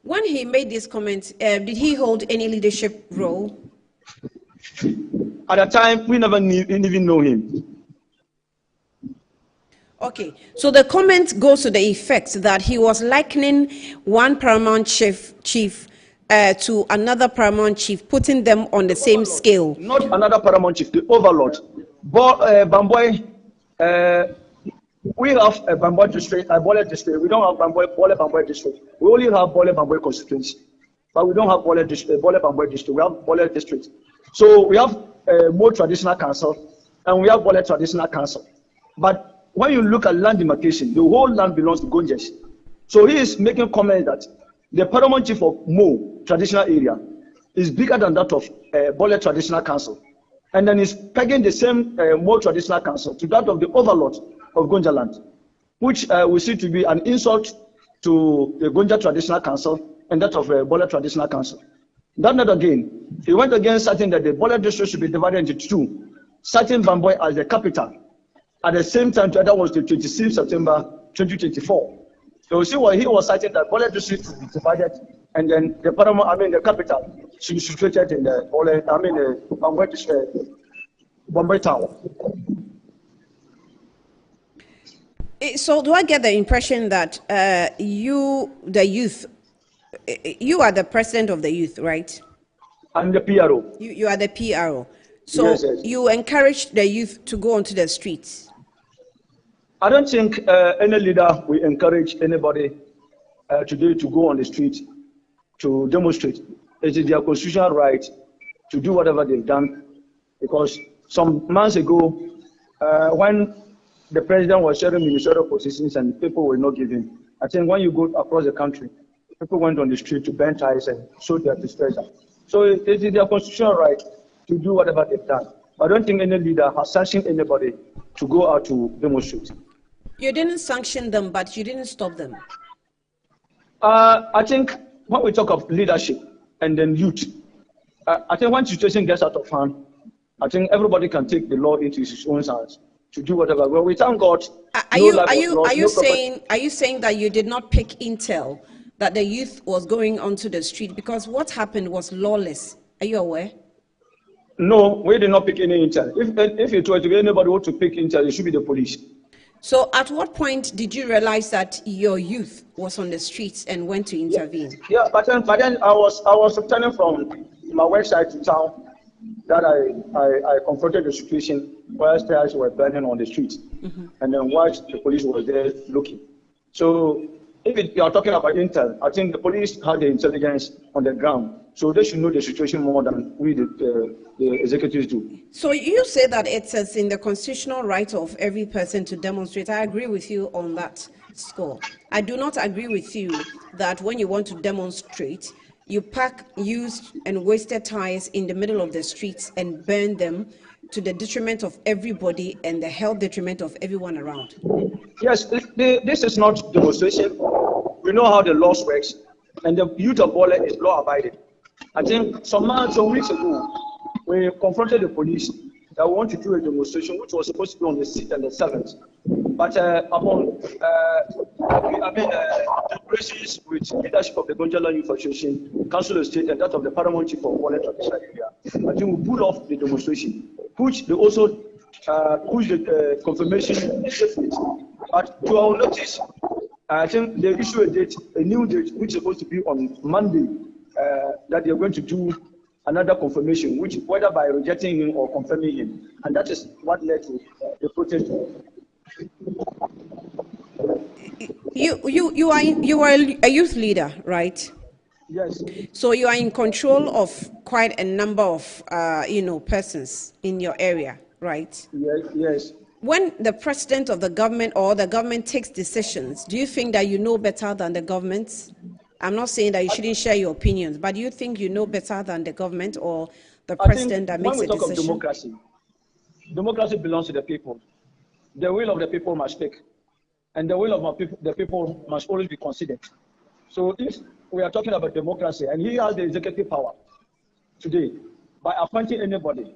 When he made this comment, did he hold any leadership role? At the time, we never even know him. Okay, so the comment goes to the effect that he was likening one paramount chief to another paramount chief, putting them on the same scale. Not another paramount chief, the overlord. Bamboi, we have a Bamboi district, a Bole district. We don't have Bamboi district. We only have Bamboi constituency, but we don't have Bole Bamboi district. We have Bole district. So we have more traditional council, and we have Bole traditional council. But when you look at land demarcation, the whole land belongs to Gonjes. So he is making comment that the paramount chief of Mo traditional area is bigger than that of Bole traditional council. And then he's pegging the same Mo traditional council to that of the overlord of Gonja land, which we see to be an insult to the Gonja traditional council and that of Bole traditional council. That not again, he went against citing that the Bole district should be divided into two, citing Bamboi as the capital. At the same time, that was the 26th September 2024. So you see what he was citing that Bole district should be divided, and then the paramount, the capital should be situated in the Bamboi district, Bamboi town. So do I get the impression that you, the youth, you are the president of the youth, right? I'm the PRO. You are the PRO. So yes. You encourage the youth to go onto the streets? I don't think any leader will encourage anybody today to go on the street to demonstrate. It is their constitutional right to do whatever they've done, because some months ago, when the president was sharing ministerial positions and people were not giving, I think when you go across the country, people went on the street to burn ties and show their displeasure. So it is their constitutional right to do whatever they've done. I don't think any leader has sanctioned anybody to go out to demonstrate. You didn't sanction them, but you didn't stop them. I think when we talk of leadership and then youth, I think when situation gets out of hand, I think everybody can take the law into his own hands to do whatever. Well, we thank God. Are you saying that you did not pick intel that the youth was going onto the street, because what happened was lawless? Are you aware? No, we did not pick any intel. If it were to be anybody who to pick intel, it should be the police. So at what point did you realize that your youth was on the streets and went to intervene? Yeah, but then I was returning from my website to town that I confronted the situation where stairs were burning on the streets, and then watched the police was there looking. So if you are talking about intel, I think the police had the intelligence on the ground, so they should know the situation more than we, the executives, do. So you say that it is in the constitutional right of every person to demonstrate. I agree with you on that score. I do not agree with you that when you want to demonstrate, you pack used and wasted tires in the middle of the streets and burn them to the detriment of everybody and the health detriment of everyone around. Yes, this is not demonstration. We know how the laws works, and the youth of Bole is law-abiding. I think some weeks ago, we confronted the police that we want to do a demonstration, which was supposed to be on the 6th and the 7th. But upon deliberations with leadership of the Gonjala Youth Association, Council of State, and that of the Paramount Chief of Bole Traditional Area, I think we pulled off the demonstration, which they also pushed the confirmation safely. But to our notice, I think they issued a new date, which is supposed to be on Monday, that they're going to do another confirmation, which whether by rejecting him or confirming him, and that is what led to the protest. You are a youth leader, right? Yes. So you are in control of quite a number of persons in your area, right? Yes. When the president of the government or the government takes decisions, do you think that you know better than the government? I'm not saying that you shouldn't share your opinions, but do you think you know better than the government or the president that makes a decision? When we talk of democracy belongs to the people. The will of the people must speak, and the will of the people must always be considered. So if we are talking about democracy and he has the executive power today by appointing anybody,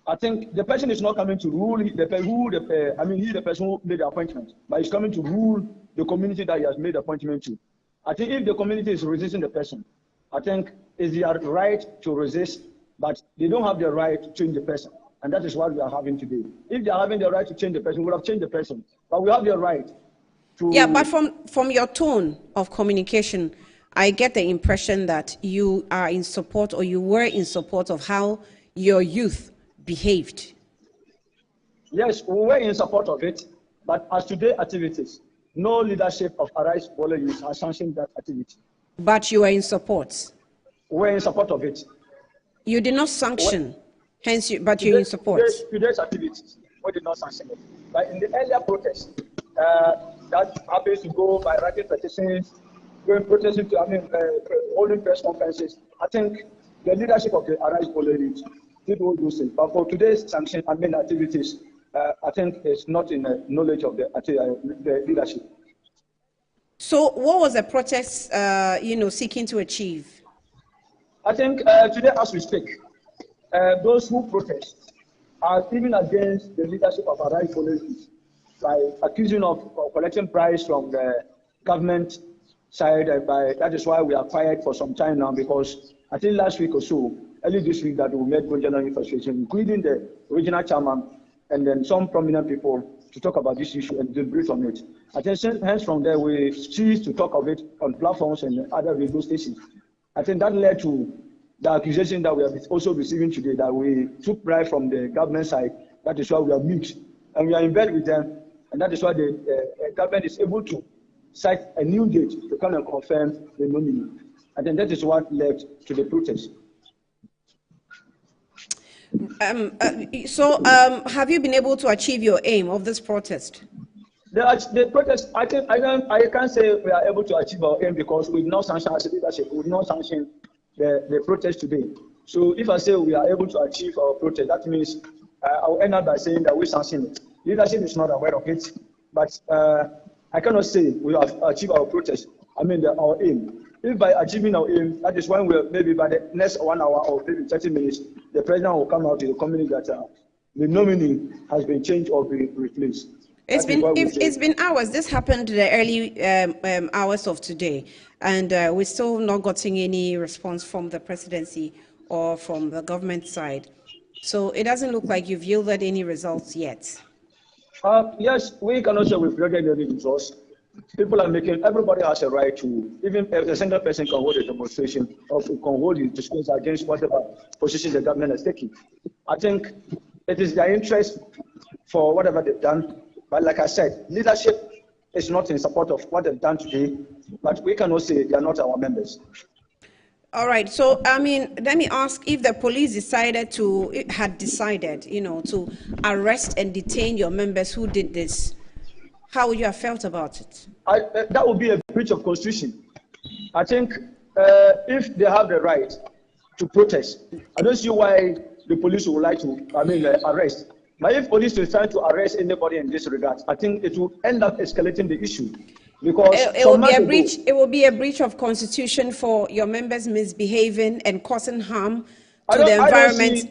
I think the person is not coming to rule he's the person who made the appointment, but he's coming to rule the community that he has made the appointment to. I think if the community is resisting the person, I think it's their right to resist, but they don't have the right to change the person. And that is what we are having today. If they are having the right to change the person, we would have changed the person. But we have the right to... Yeah, but from your tone of communication, I get the impression that you are in support, or you were in support of how your youth behaved. Yes, we were in support of it, but as today activities, no leadership of Arise Bole Youth has sanctioned that activity. But you were in support. We were in support of it. You did not sanction, but you're in support. Today's activities, we did not sanction it. But in the earlier protests, that happens to go by writing petitions, going protesting holding press conferences. I think the leadership of the Arise Bole Youth did all those things. But for today's sanction activities, I think it's not in the knowledge of the leadership. So what was the protest, seeking to achieve? I think today, as we speak, those who protest are even against the leadership of Arise Bole Youth by accusing of collecting price from the government side. That is why we are quiet for some time now, because I think last week or so, early this week, that we met general infrastructure, including the regional chairman and then some prominent people, to talk about this issue and deliberate on it. I think hence from there, we ceased to talk of it on platforms and other radio stations. I think that led to the accusation that we are also receiving today, that we took bribe from the government side. That is why we are mixed, and we are in bed with them, and that is why the government is able to cite a new date to come and confirm the nominee. I think that is what led to the protest. Have you been able to achieve your aim of this protest? The protest, I can't say we are able to achieve our aim, because we did not sanction as a leadership. We did not sanction the protest today. So if I say we are able to achieve our protest, that means I will end up by saying that we sanction it. Leadership is not aware of it, but I cannot say we have achieved our protest. Our aim. If by achieving our aim, that is when maybe by the next 1 hour or maybe 30 minutes, the president will come out to the community that the nominee has been changed or been replaced. It's been hours. This happened the early hours of today, and we're still not getting any response from the presidency or from the government side. So it doesn't look like you've yielded any results yet. Yes, we cannot say we've yielded any results. People are everybody has a right to, even if a single person can hold a demonstration or can hold a discourse against whatever position the government is taking. I think it is their interest for whatever they've done. But like I said, leadership is not in support of what they've done today, but we cannot say they are not our members. All right. So, let me ask, if the police had decided, to arrest and detain your members who did this, how would you have felt about it? That would be a breach of constitution. I think if they have the right to protest, I don't see why the police would like to, arrest. But if police is trying to arrest anybody in this regard, I think it will end up escalating the issue. Because it will be a breach of constitution for your members misbehaving and causing harm to the environment.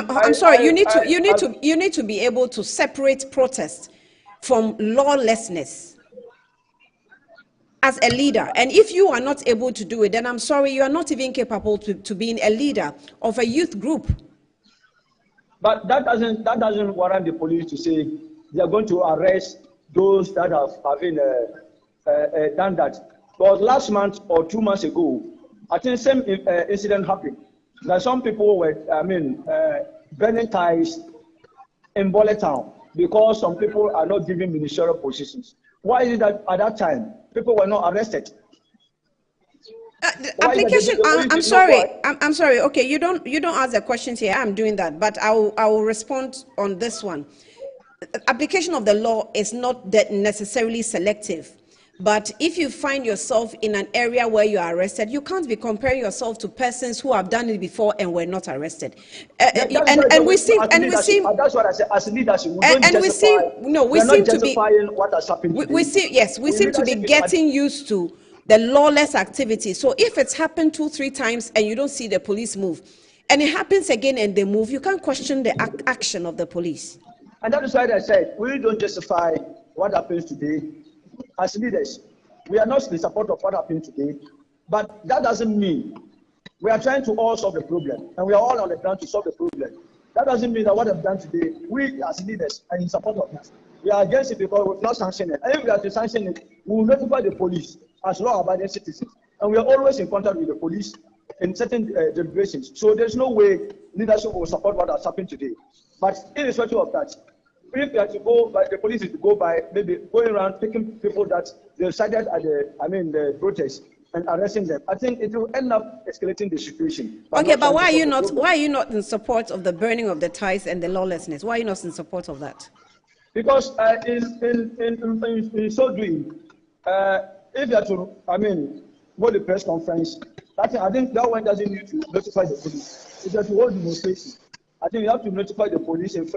I'm sorry. You need to be able to separate protest from lawlessness as a leader. And if you are not able to do it, then I'm sorry, you are not even capable to being a leader of a youth group. But that doesn't warrant the police to say they are going to arrest those that have done that. Because last month or 2 months ago, I think same incident happened. That some people were, burning ties in Bole town because some people are not given ministerial positions. Why is it that at that time people were not arrested? Application. I'm sorry. Okay, you don't ask the questions here. I'm doing that, but I will respond on this one. Application of the law is not that necessarily selective. But if you find yourself in an area where you are arrested, you can't be comparing yourself to persons who have done it before and were not arrested. We seem to be getting used to the lawless activity. So if it's happened 2-3 times and you don't see the police move, and it happens again and they move, you can't question the action of the police. And that is why I said, we don't justify what happens today as leaders. We are not in support of what happened today, but that doesn't mean we are trying to all solve the problem, and we are all on the ground to solve the problem. That doesn't mean that what I've done today, we as leaders are in support of that. We are against it because we've not sanctioned it. And if we are to sanction it, we will notify the police as law-abiding citizens. And we are always in contact with the police in certain deliberations. So there's no way leadership will support what has happened today. But irrespective of that, if we are to go by, the police is to go by maybe going around picking people that they decided at the protest and arresting them, I think it will end up escalating the situation. Okay, but why are you not in support of the burning of the ties and the lawlessness? Why are you not in support of that? Because in so doing, if you are to, hold a press conference, I think that one doesn't need to notify the police. If you are to hold demonstration, I think you have to notify the police in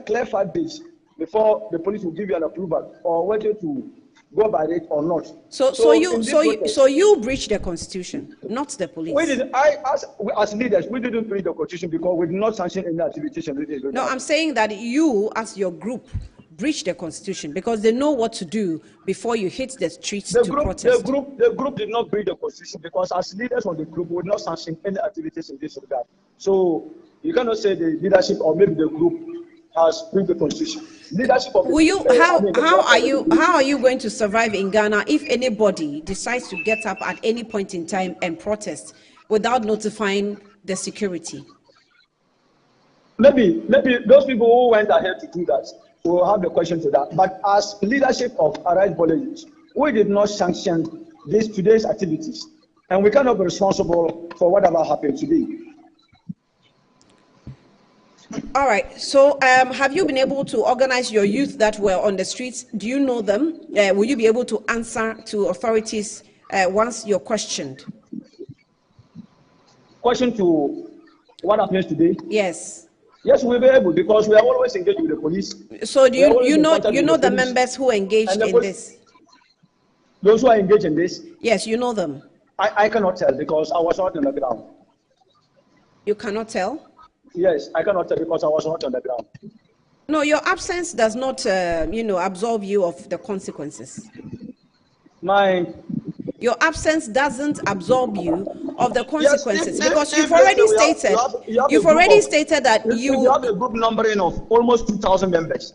clear 5 days before the police will give you an approval or whether to go by it or not. So you breached the constitution, not the police. We did. As leaders, we didn't breach the constitution because we did not sanction any activities. No, I'm saying that you, as your group, breached the constitution because they know what to do before you hit the streets to protest. The group did not breach the constitution because as leaders of the group, we would not sanction any activities in this regard. So you cannot say the leadership or maybe the group has breached the constitution. Leadership of how are you going to survive in Ghana if anybody decides to get up at any point in time and protest without notifying the security? Maybe those people who went ahead to do that will have the question to that. But as leadership of Arise Bole, we did not sanction today's activities, and we cannot be responsible for whatever happened today. All right. So, have you been able to organize your youth that were on the streets? Do you know them? Will you be able to answer to authorities once you're questioned? Question to what happens today? Yes. Yes, we'll be able because we are always engaged with the police. So, do you know the members who engaged in this? Those who are engaged in this? Yes, you know them. I cannot tell because I was not on the ground. You cannot tell? Yes, I cannot tell because I was not on the ground. No, your absence does not, absolve you of the consequences. Your absence doesn't absolve you of the consequences because you've already stated. You've already stated that you have a group numbering of almost 2,000 members.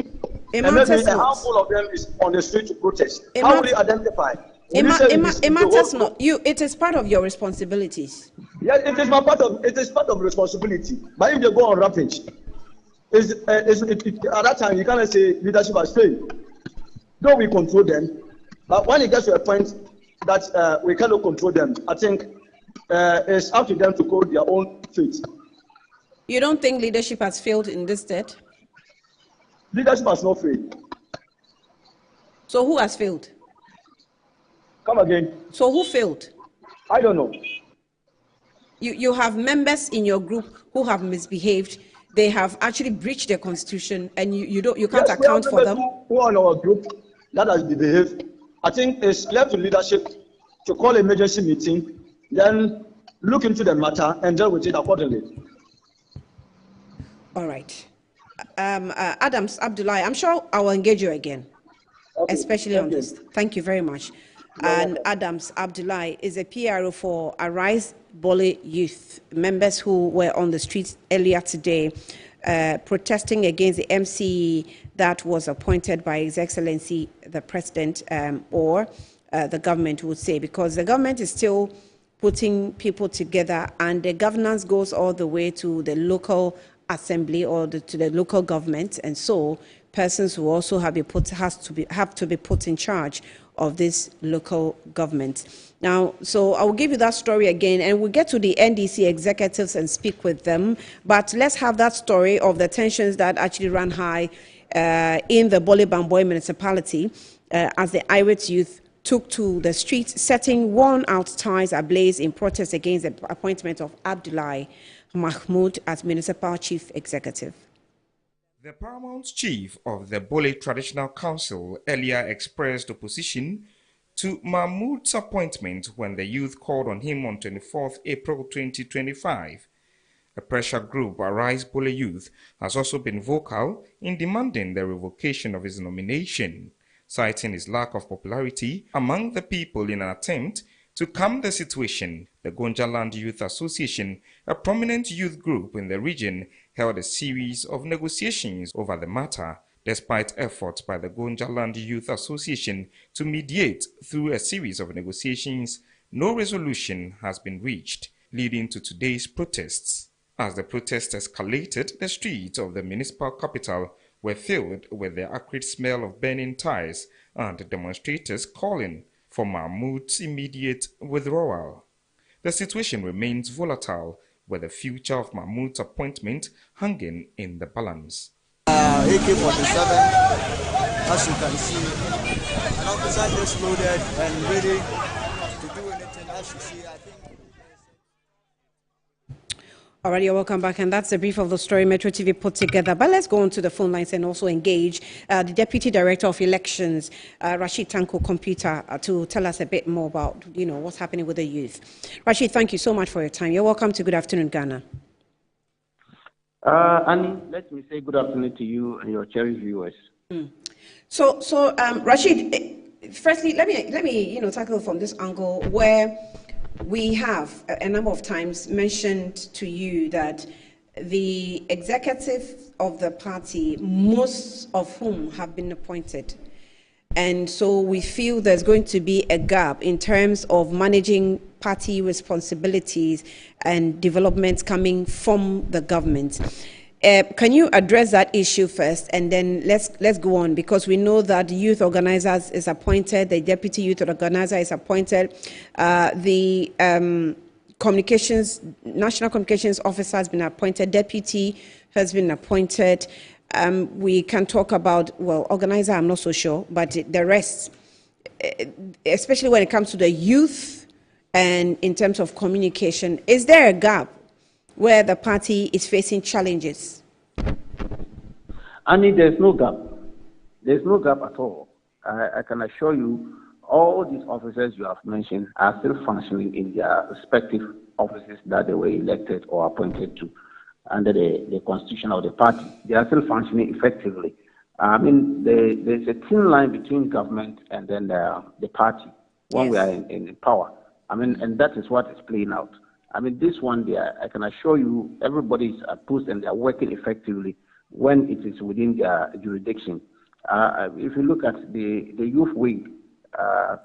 And maybe a handful of them is on the street to protest. How will you identify? It matters not. It is part of your responsibilities. Yes, it is part of responsibility. But if they go on rampage, at that time you cannot say leadership has failed. Though we control them, but when it gets to a point that we cannot control them, I think it's up to them to code their own fate. You don't think leadership has failed in this state? Leadership has not failed. So who has failed? Come again. So who failed? I don't know. You have members in your group who have misbehaved. They have actually breached the constitution, and you can't account for them. Who are in our group that has behaved? I think it's left to leadership to call an emergency meeting, then look into the matter and deal with it accordingly. All right. Adams Abdullahi, I'm sure I will engage you again, especially on this. Thank you very much. And Adams Abdullahi is a PRO for Arise Bole Youth, members who were on the streets earlier today protesting against the MC that was appointed by His Excellency the President or the government would say, because the government is still putting people together and the governance goes all the way to the local assembly or to the local government, and so persons who also have to be put in charge of this local government. Now, so I will give you that story again, and we'll get to the NDC executives and speak with them. But let's have that story of the tensions that actually ran high in the Bole Bamboi municipality as the irate youth took to the streets, setting worn-out ties ablaze in protest against the appointment of Abdullahi Mahmoud as municipal chief executive. The paramount chief of the Bole Traditional Council earlier expressed opposition to Mahmoud's appointment when the youth called on him on 24th April 2025. A pressure group, Arise Bole Youth, has also been vocal in demanding the revocation of his nomination, citing his lack of popularity among the people in an attempt to calm the situation. The Gonja Land Youth Association, a prominent youth group in the region, held a series of negotiations over the matter. Despite efforts by the Gonja Land Youth Association to mediate through a series of negotiations, no resolution has been reached, leading to today's protests. As the protests escalated, the streets of the municipal capital were filled with the acrid smell of burning tires and demonstrators calling for Mahmoud's immediate withdrawal. The situation remains volatile, with the future of Mahmoud's appointment hanging in the balance. AK-47, as you can see, an officer just loaded and ready to do anything. As you see, I think. All right, you're welcome back, and that's a brief of the story Metro TV put together. But let's go on to the phone lines and also engage the Deputy Director of Elections, Rashid Tanko Computer, to tell us a bit more about, what's happening with the youth. Rashid, thank you so much for your time. You're welcome to Good Afternoon, Ghana. Annie, let me say good afternoon to you and your cherished viewers. So, Rashid, firstly, let me tackle from this angle where we have a number of times mentioned to you that the executive of the party, most of whom have been appointed, and so we feel there's going to be a gap in terms of managing party responsibilities and developments coming from the government. Can you address that issue first, and then let's go on, because we know that the youth organizers is appointed, the deputy youth organizer is appointed, the national communications officer has been appointed, deputy has been appointed. We can talk about, organizer, I'm not so sure, but the rest, especially when it comes to the youth and in terms of communication, is there a gap where the party is facing challenges? Annie, there's no gap. There's no gap at all. I can assure you, all these officers you have mentioned are still functioning in their respective offices that they were elected or appointed to under the constitution of the party. They are still functioning effectively. There's a thin line between government and then the party when we are in power. And that is what is playing out. This one there, I can assure you, everybody is opposed and they are working effectively when it is within their jurisdiction. If you look at the youth wing,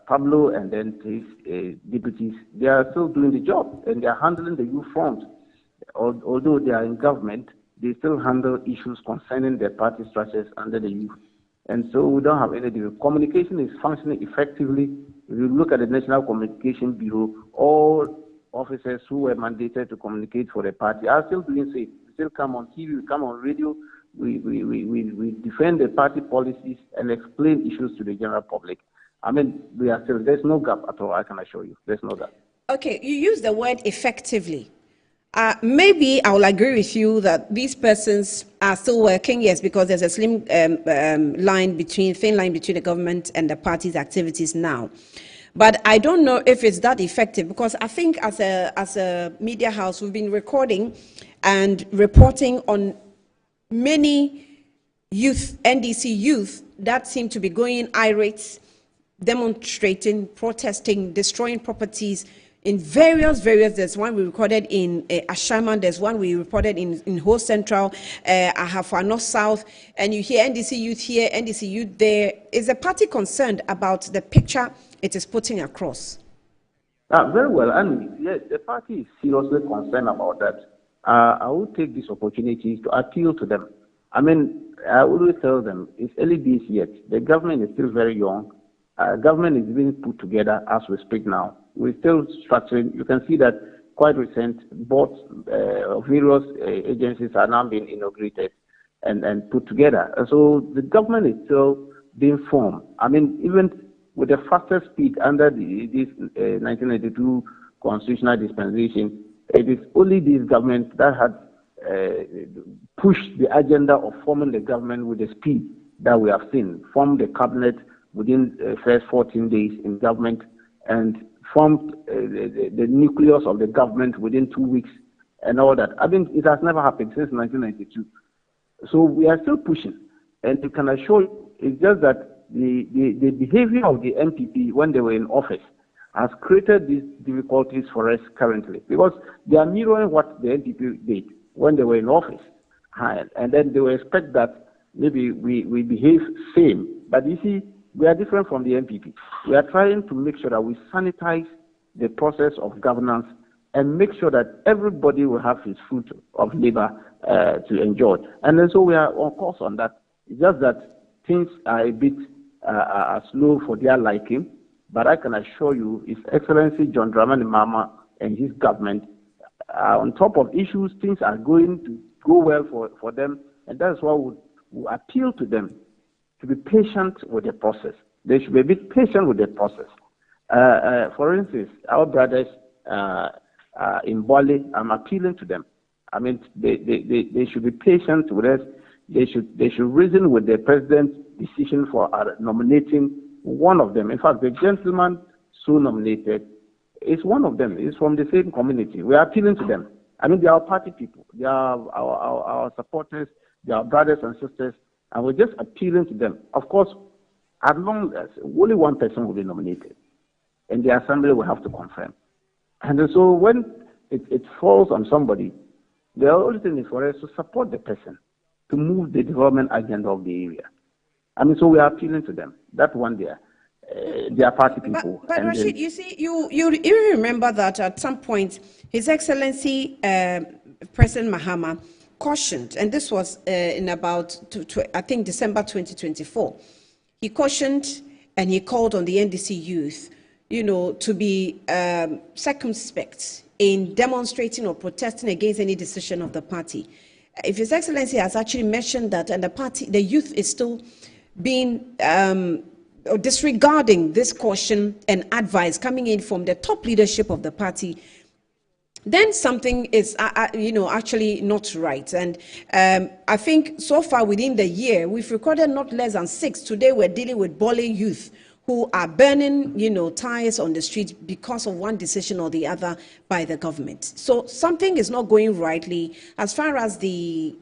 Pablo and then his deputies, they are still doing the job and they are handling the youth front. Although they are in government, they still handle issues concerning their party structures under the youth. And so we don't have any difficulty. Communication is functioning effectively. If you look at the National Communication Bureau, all officers who were mandated to communicate for the party are still doing so. We still come on TV, we come on radio, we defend the party policies and explain issues to the general public. There's no gap at all, I can assure you. There's no gap. Okay, you use the word effectively. Maybe I will agree with you that these persons are still working, yes, because there's a thin line between the government and the party's activities now. But I don't know if it's that effective, because I think as a media house, we've been recording and reporting on many youth, NDC youth, that seem to be going irate, demonstrating, protesting, destroying properties in various, there's one we recorded in Ashaman, there's one we reported in Ho Central, Ahafua North South, and you hear NDC youth here, NDC youth there. Is the party concerned about the picture it is putting across? Very well, and yes, the party is seriously concerned about that. I will take this opportunity to appeal to them. I always tell them, it's early days yet. The government is still very young. Government is being put together as we speak now. We're still structuring. You can see that quite recent boards of various agencies are now being inaugurated and put together. So the government is still being formed. Even with the fastest speed under this 1992 constitutional dispensation, it is only this government that had pushed the agenda of forming the government with the speed that we have seen, form the cabinet, within the first 14 days in government and formed the nucleus of the government within 2 weeks and all that. I mean, it has never happened since 1992. So we are still pushing. And I can assure you, it's just that the behavior of the MPP when they were in office has created these difficulties for us currently, because they are mirroring what the NPP did when they were in office. And then they will expect that maybe we behave same. But you see, we are different from the NPP. We are trying to make sure that we sanitize the process of governance and make sure that everybody will have his fruit of labor to enjoy. And then so we are on course on that. It's just that things are a bit slow for their liking. But I can assure you, His Excellency John Dramani Mahama and his government are on top of issues. Things are going to go well for them, and that's why we appeal to them to be patient with the process. They should be a bit patient with the process. For instance, our brothers in Bole, I'm appealing to them. I mean, they should be patient with us. They should reason with the president's decision for nominating one of them. In fact, the gentleman so nominated is one of them. He's from the same community. We are appealing to them. I mean, they are party people. They are our supporters. They are brothers and sisters. And we're just appealing to them. Of course, as long as only one person will be nominated, and the assembly will have to confirm. And so when it falls on somebody, the only thing is for us to support the person, to move the development agenda of the area. I mean, so we are appealing to them. That one there. They are party people. But Rashid, you see, you remember that at some point, His Excellency President Mahama cautioned, and this was in about, I think, December 2024. He cautioned and he called on the NDC youth, to be circumspect in demonstrating or protesting against any decision of the party. If His Excellency has actually mentioned that, and the youth is still being disregarding this caution and advice coming in from the top leadership of the party, then something is, actually not right. And I think so far within the year, we've recorded not less than 6. Today, we're dealing with Bole youth who are burning, tires on the street because of one decision or the other by the government. So something is not going rightly as far as the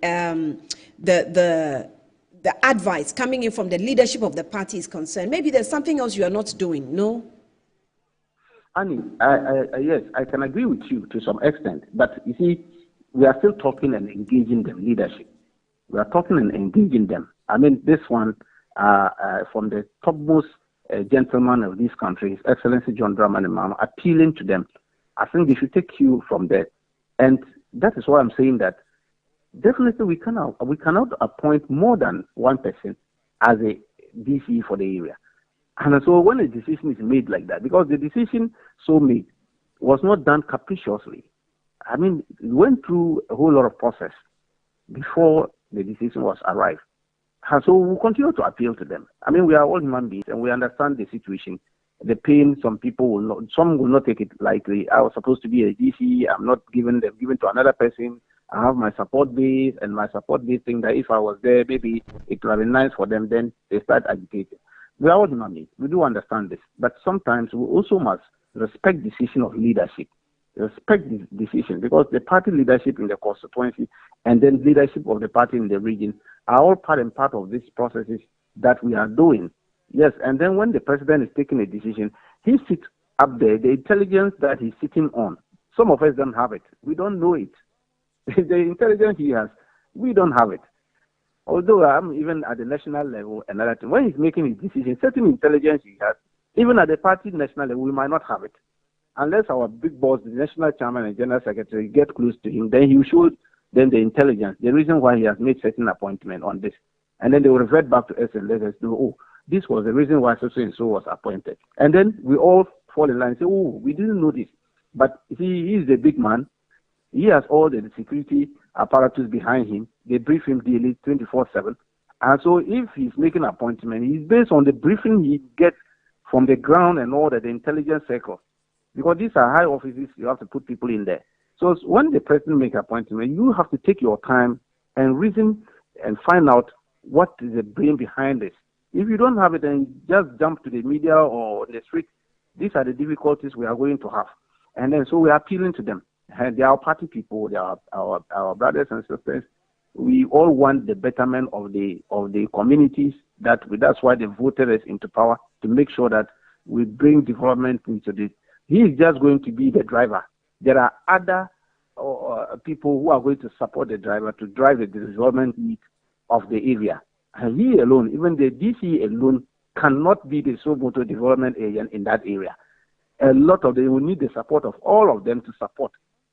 advice coming in from the leadership of the party is concerned. Maybe there's something else you are not doing, no? Annie, yes, I can agree with you to some extent. But you see, we are still talking and engaging the leadership. We are talking and engaging them. I mean, this one, from the topmost gentleman of this country, His Excellency John Dramani Mahama, appealing to them. I think they should take cue from there. And that is why I'm saying that definitely we cannot appoint more than one person as a DC for the area. And so when a decision is made like that, because the decision so made was not done capriciously. I mean, it went through a whole lot of process before the decision was arrived. And so we'll continue to appeal to them. I mean, we are all human beings and we understand the situation. The pain, some will not take it lightly. I was supposed to be a DC, I'm not given to another person. I have my support base, and my support base think that if I was there, maybe it would have been nice for them. Then they start agitating. We are all human beings. We do understand this. But sometimes we also must respect decision of leadership. Respect this decision, because the party leadership in the constituency and then leadership of the party in the region are all part and part of these processes that we are doing. Yes, and then when the president is taking a decision, he sits up there, the intelligence that he's sitting on. Some of us don't have it. We don't know it. The intelligence he has, we don't have it. Although I'm even at the national level, and other thing, when he's making his decision, certain intelligence he has, even at the party national level, we might not have it. Unless our big boss, the national chairman and general secretary, get close to him, then he will show them the intelligence, the reason why he has made certain appointment on this. And then they will revert back to us and let us know, oh, this was the reason why so and so was appointed. And then we all fall in line and say, oh, we didn't know this. But he is the big man. He has all the security apparatus behind him. They brief him daily, 24/7. And so if he's making an appointment, he's based on the briefing he gets from the ground and all that, the intelligence circle. Because these are high offices, you have to put people in there. So when the president makes an appointment, you have to take your time and reason and find out what is the brain behind this. If you don't have it, then just jump to the media or the street. These are the difficulties we are going to have. And then so we are appealing to them. And they are party people, they are our brothers and sisters. We all want the betterment of the communities. That's why they voted us into power, to make sure that we bring development into this. He is just going to be the driver. There are other people who are going to support the driver to drive the development needs of the area. And he alone, even the DC alone, cannot be the sole motor development agent in that area. A lot of them will need the support of all of them to support,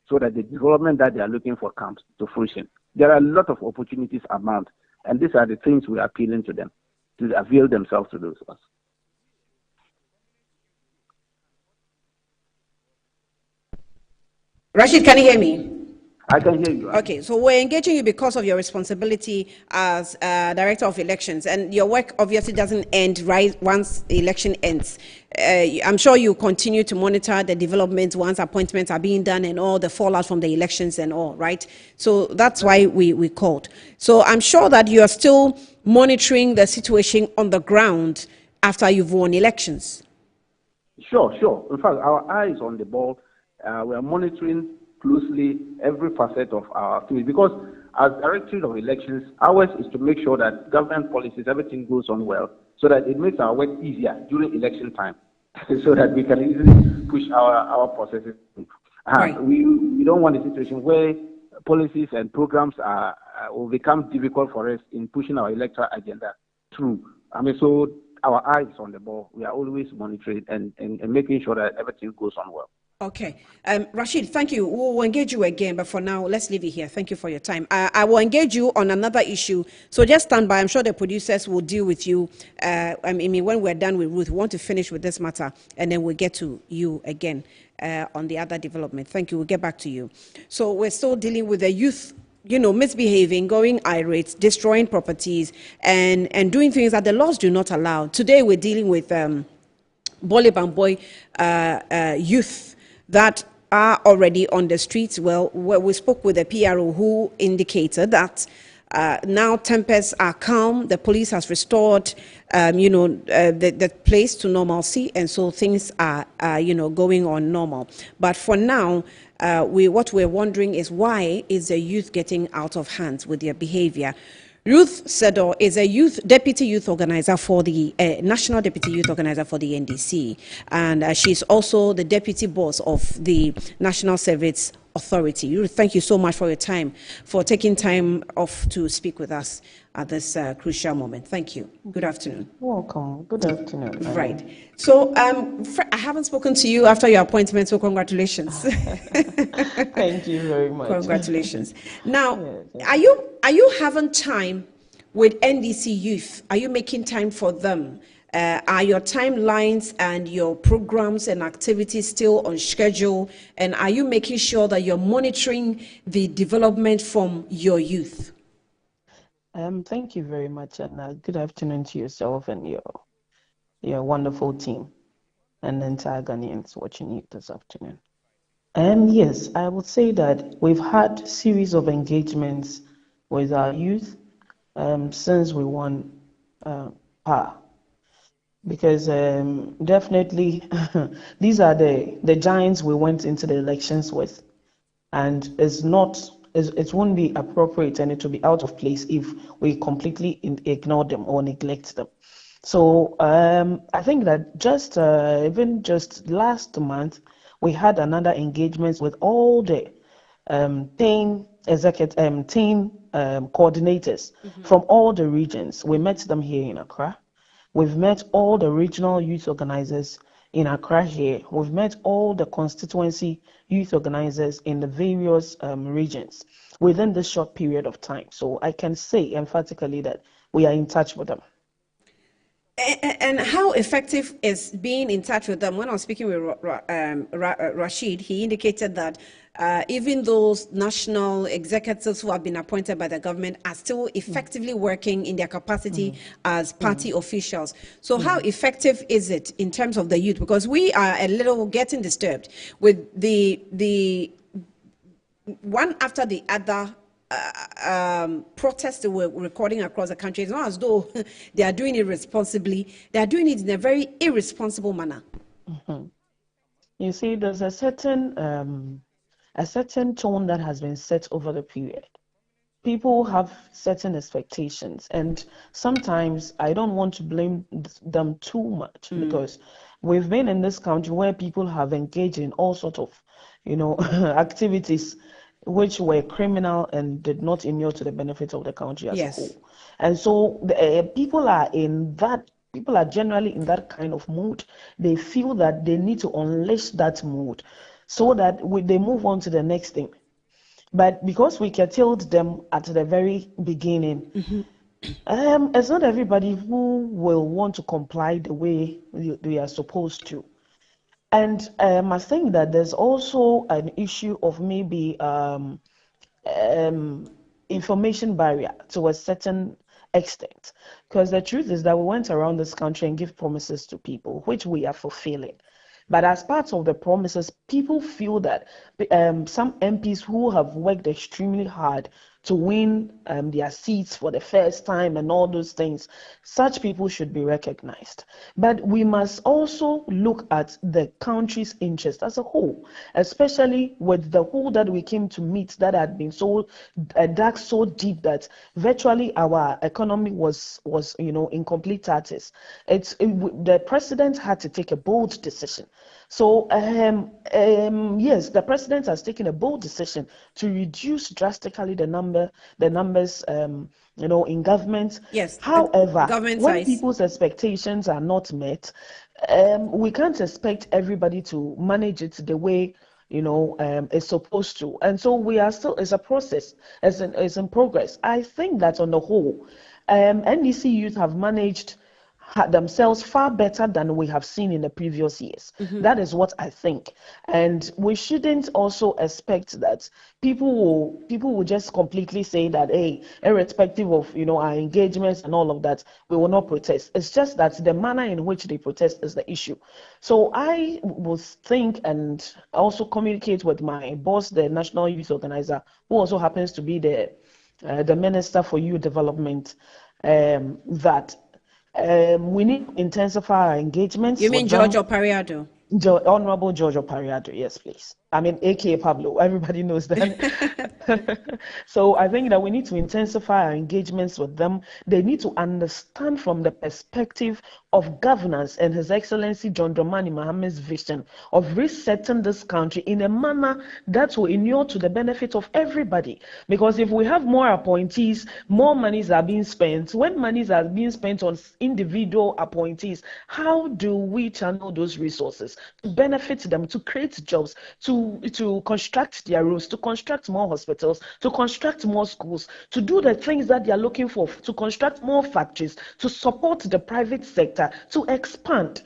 so that the development that they are looking for comes to fruition. There are a lot of opportunities abound, and these are the things we are appealing to them to avail themselves to those of us. Rashid, can you hear me? I can hear you. Okay, so we're engaging you because of your responsibility as Director of Elections, and your work obviously doesn't end right once the election ends. I'm sure you continue to monitor the developments once appointments are being done and all the fallout from the elections and all, right? So that's why we called. So I'm sure that you are still monitoring the situation on the ground after you've won elections. Sure. In fact, our eye is on the ball. We are monitoring closely every facet of our activity, because as Director of Elections, ours is to make sure that government policies, everything goes on well, so that it makes our work easier during election time, so that we can easily push our processes. Right. We don't want a situation where policies and programs will become difficult for us in pushing our electoral agenda through. So our eye is on the ball. We are always monitoring and making sure that everything goes on well. Okay. Rashid, thank you. We'll engage you again, but for now, let's leave it here. Thank you for your time. I will engage you on another issue, so just stand by. I'm sure the producers will deal with you. When we're done with Ruth, we want to finish with this matter, and then we'll get to you again on the other development. Thank you. We'll get back to you. So we're still dealing with the youth, misbehaving, going irate, destroying properties, and doing things that the laws do not allow. Today, we're dealing with Bole Bamboi youth that are already on the streets. Well, we spoke with the PRO who indicated that now tempers are calm. The police has restored, the place to normalcy, and so things are, going on normal. But for now, what we're wondering is, why is the youth getting out of hand with their behavior? Ruth Sedo is a deputy youth organizer for the national deputy youth organizer for the NDC, and she's also the deputy boss of the National Service Authority. Ruth, thank you so much for your time, for taking time off to speak with us at this crucial moment. Thank you. Good afternoon. Welcome. Good afternoon. Right. So I haven't spoken to you after your appointment, so congratulations. Thank you very much. Congratulations. Now, are you having time with NDC youth? Are you making time for them? Are your timelines and your programs and activities still on schedule? And are you making sure that you're monitoring the development from your youth? Thank you very much, and good afternoon to yourself and your wonderful team and the entire Ghanaians watching you this afternoon. Yes, I would say that we've had a series of engagements with our youth since we won power. Because definitely these are the giants we went into the elections with, and it won't be appropriate, and it will be out of place if we completely ignore them or neglect them. So I think that even just last month we had another engagement with all the 10 coordinators from all the regions. We met them here in Accra. We've met all the regional youth organizers in Accra here. We've met all the constituency youth organizers in the various regions within this short period of time. So I can say emphatically that we are in touch with them. And how effective is being in touch with them? When I was speaking with Rashid, he indicated that even those national executives who have been appointed by the government are still effectively working in their capacity as party officials. So how effective is it in terms of the youth? Because we are a little getting disturbed with the one after the other protests that we're recording across the country, it's not as though they are doing it responsibly. They are doing it in a very irresponsible manner. You see, there's a certain tone that has been set over the period. People have certain expectations, and sometimes I don't want to blame them too much because we've been in this country where people have engaged in all sorts of, activities which were criminal and did not inure to the benefit of the country as a whole. And so people are generally in that kind of mood. They feel that they need to unleash that mood so that they move on to the next thing. But because we curtailed them at the very beginning, it's not everybody who will want to comply the way they are supposed to. And I think that there's also an issue of maybe information barrier to a certain extent. Because the truth is that we went around this country and give promises to people, which we are fulfilling. But as part of the promises, people feel that some MPs who have worked extremely hard to win their seats for the first time and all those things, such people should be recognized. But we must also look at the country's interest as a whole, especially with the hole that we came to meet that had been so dug so deep that virtually our economy was in complete tatters. The president had to take a bold decision. So yes, the president has taken a bold decision to reduce drastically the numbers in government. Yes. However, government when size. people's expectations are not met, we can't expect everybody to manage it the way is supposed to. And so we are still, it's a process, it's in progress. I think that on the whole, NDC youth have managed themselves far better than we have seen in the previous years. That is what I think. And we shouldn't also expect that people will just completely say that, hey, irrespective of our engagements and all of that, we will not protest. It's just that the manner in which they protest is the issue. So I would think and also communicate with my boss, the National Youth Organizer, who also happens to be the Minister for Youth Development, that we need to intensify our engagements. You mean George Opariado? Honorable George Opariado, yes, please. I mean, aka Pablo, everybody knows that. So I think that we need to intensify our engagements with them. They need to understand from the perspective of governance and His Excellency John Dramani Mahamat's vision of resetting this country in a manner that will inure to the benefit of everybody. Because if we have more appointees, more monies are being spent. When monies are being spent on individual appointees, how do we channel those resources to benefit them, to create jobs, to construct their roads, to construct more hospitals, to construct more schools, to do the things that they are looking for, to construct more factories, to support the private sector, to expand?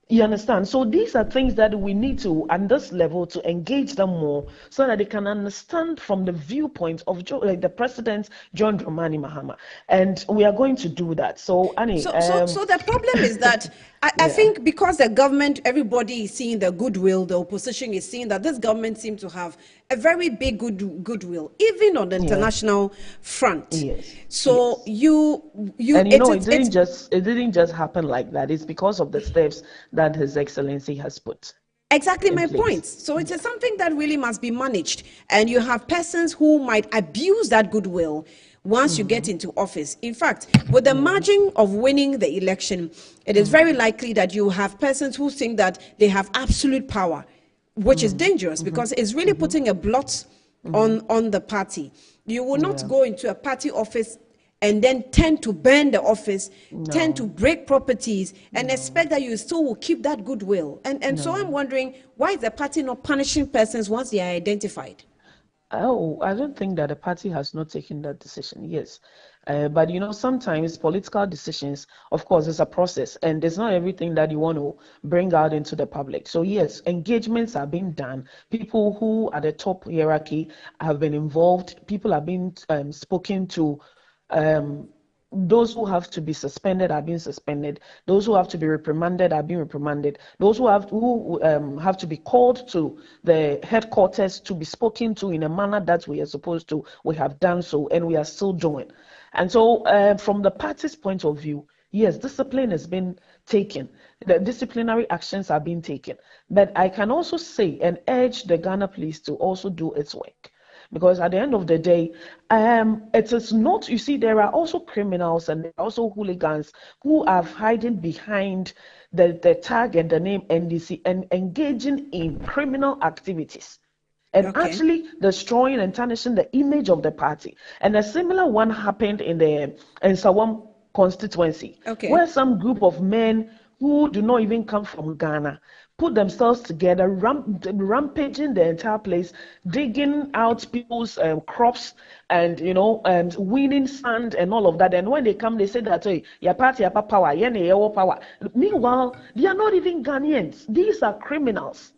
You understand? So these are things that we need to, on this level, to engage them more so that they can understand from the viewpoint of the President, John Dramani Mahama. And we are going to do that. So, Annie... So the problem is that I think because the government, everybody is seeing the goodwill, the opposition is seeing that this government seems to have a very big goodwill, even on the international front. Yes. So it didn't just happen like that. It's because of the steps that His Excellency has put. Exactly my point. So it is something that really must be managed. And you have persons who might abuse that goodwill once you get into office. In fact, with the margin of winning the election, it is very likely that you have persons who think that they have absolute power, which is dangerous because it's really putting a blot on the party. You will not go into a party office and then tend to burn the office, tend to break properties, and expect that you still will keep that goodwill. And so I'm wondering, why is the party not punishing persons once they are identified? Oh, I don't think that the party has not taken that decision, yes. But, sometimes political decisions, of course, it's a process, and it's not everything that you want to bring out into the public. So, yes, engagements are being done. People who are the top hierarchy have been involved. People are being spoken to those who have to be suspended are being suspended. Those who have to be reprimanded are being reprimanded. Those who have to be called to the headquarters to be spoken to in a manner that we are supposed to, we have done so, and we are still doing. And so from the party's point of view, yes, discipline has been taken. The disciplinary actions are being taken. But I can also say and urge the Ghana Police to also do its work. Because at the end of the day, it is not, you see, there are also criminals and there are also hooligans who are hiding behind the tag and the name NDC and engaging in criminal activities and actually destroying and tarnishing the image of the party. And a similar one happened in Sawam constituency, where some group of men who do not even come from Ghana put themselves together, rampaging the entire place, digging out people's crops and, and winning sand and all of that. And when they come, they say that, hey, your party, your power, your power. Meanwhile, they are not even Ghanaians. These are criminals.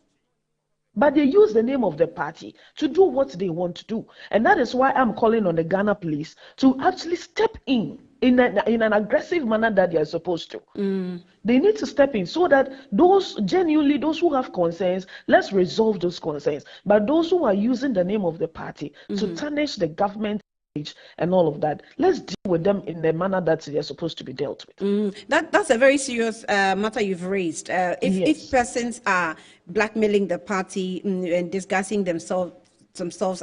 But they use the name of the party to do what they want to do. And that is why I'm calling on the Ghana Police to actually step in an aggressive manner that they are supposed to. They need to step in so that those who have concerns, let's resolve those concerns. But those who are using the name of the party to tarnish the government and all of that, let's deal with them in the manner that they're supposed to be dealt with. That's a very serious matter you've raised. If persons are blackmailing the party and disguising themselves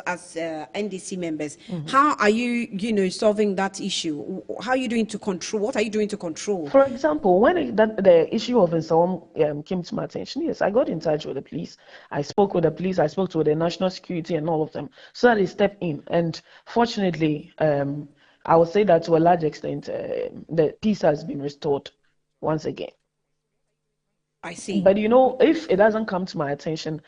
as NDC members, how are you, solving that issue? How are you doing to control? What are you doing to control? For example, when the issue of Nsawam came to my attention, yes, I got in touch with the police. I spoke with the police. I spoke to the national security and all of them, so that they step in. And fortunately, I would say that to a large extent, the peace has been restored once again. I see. But if it doesn't come to my attention,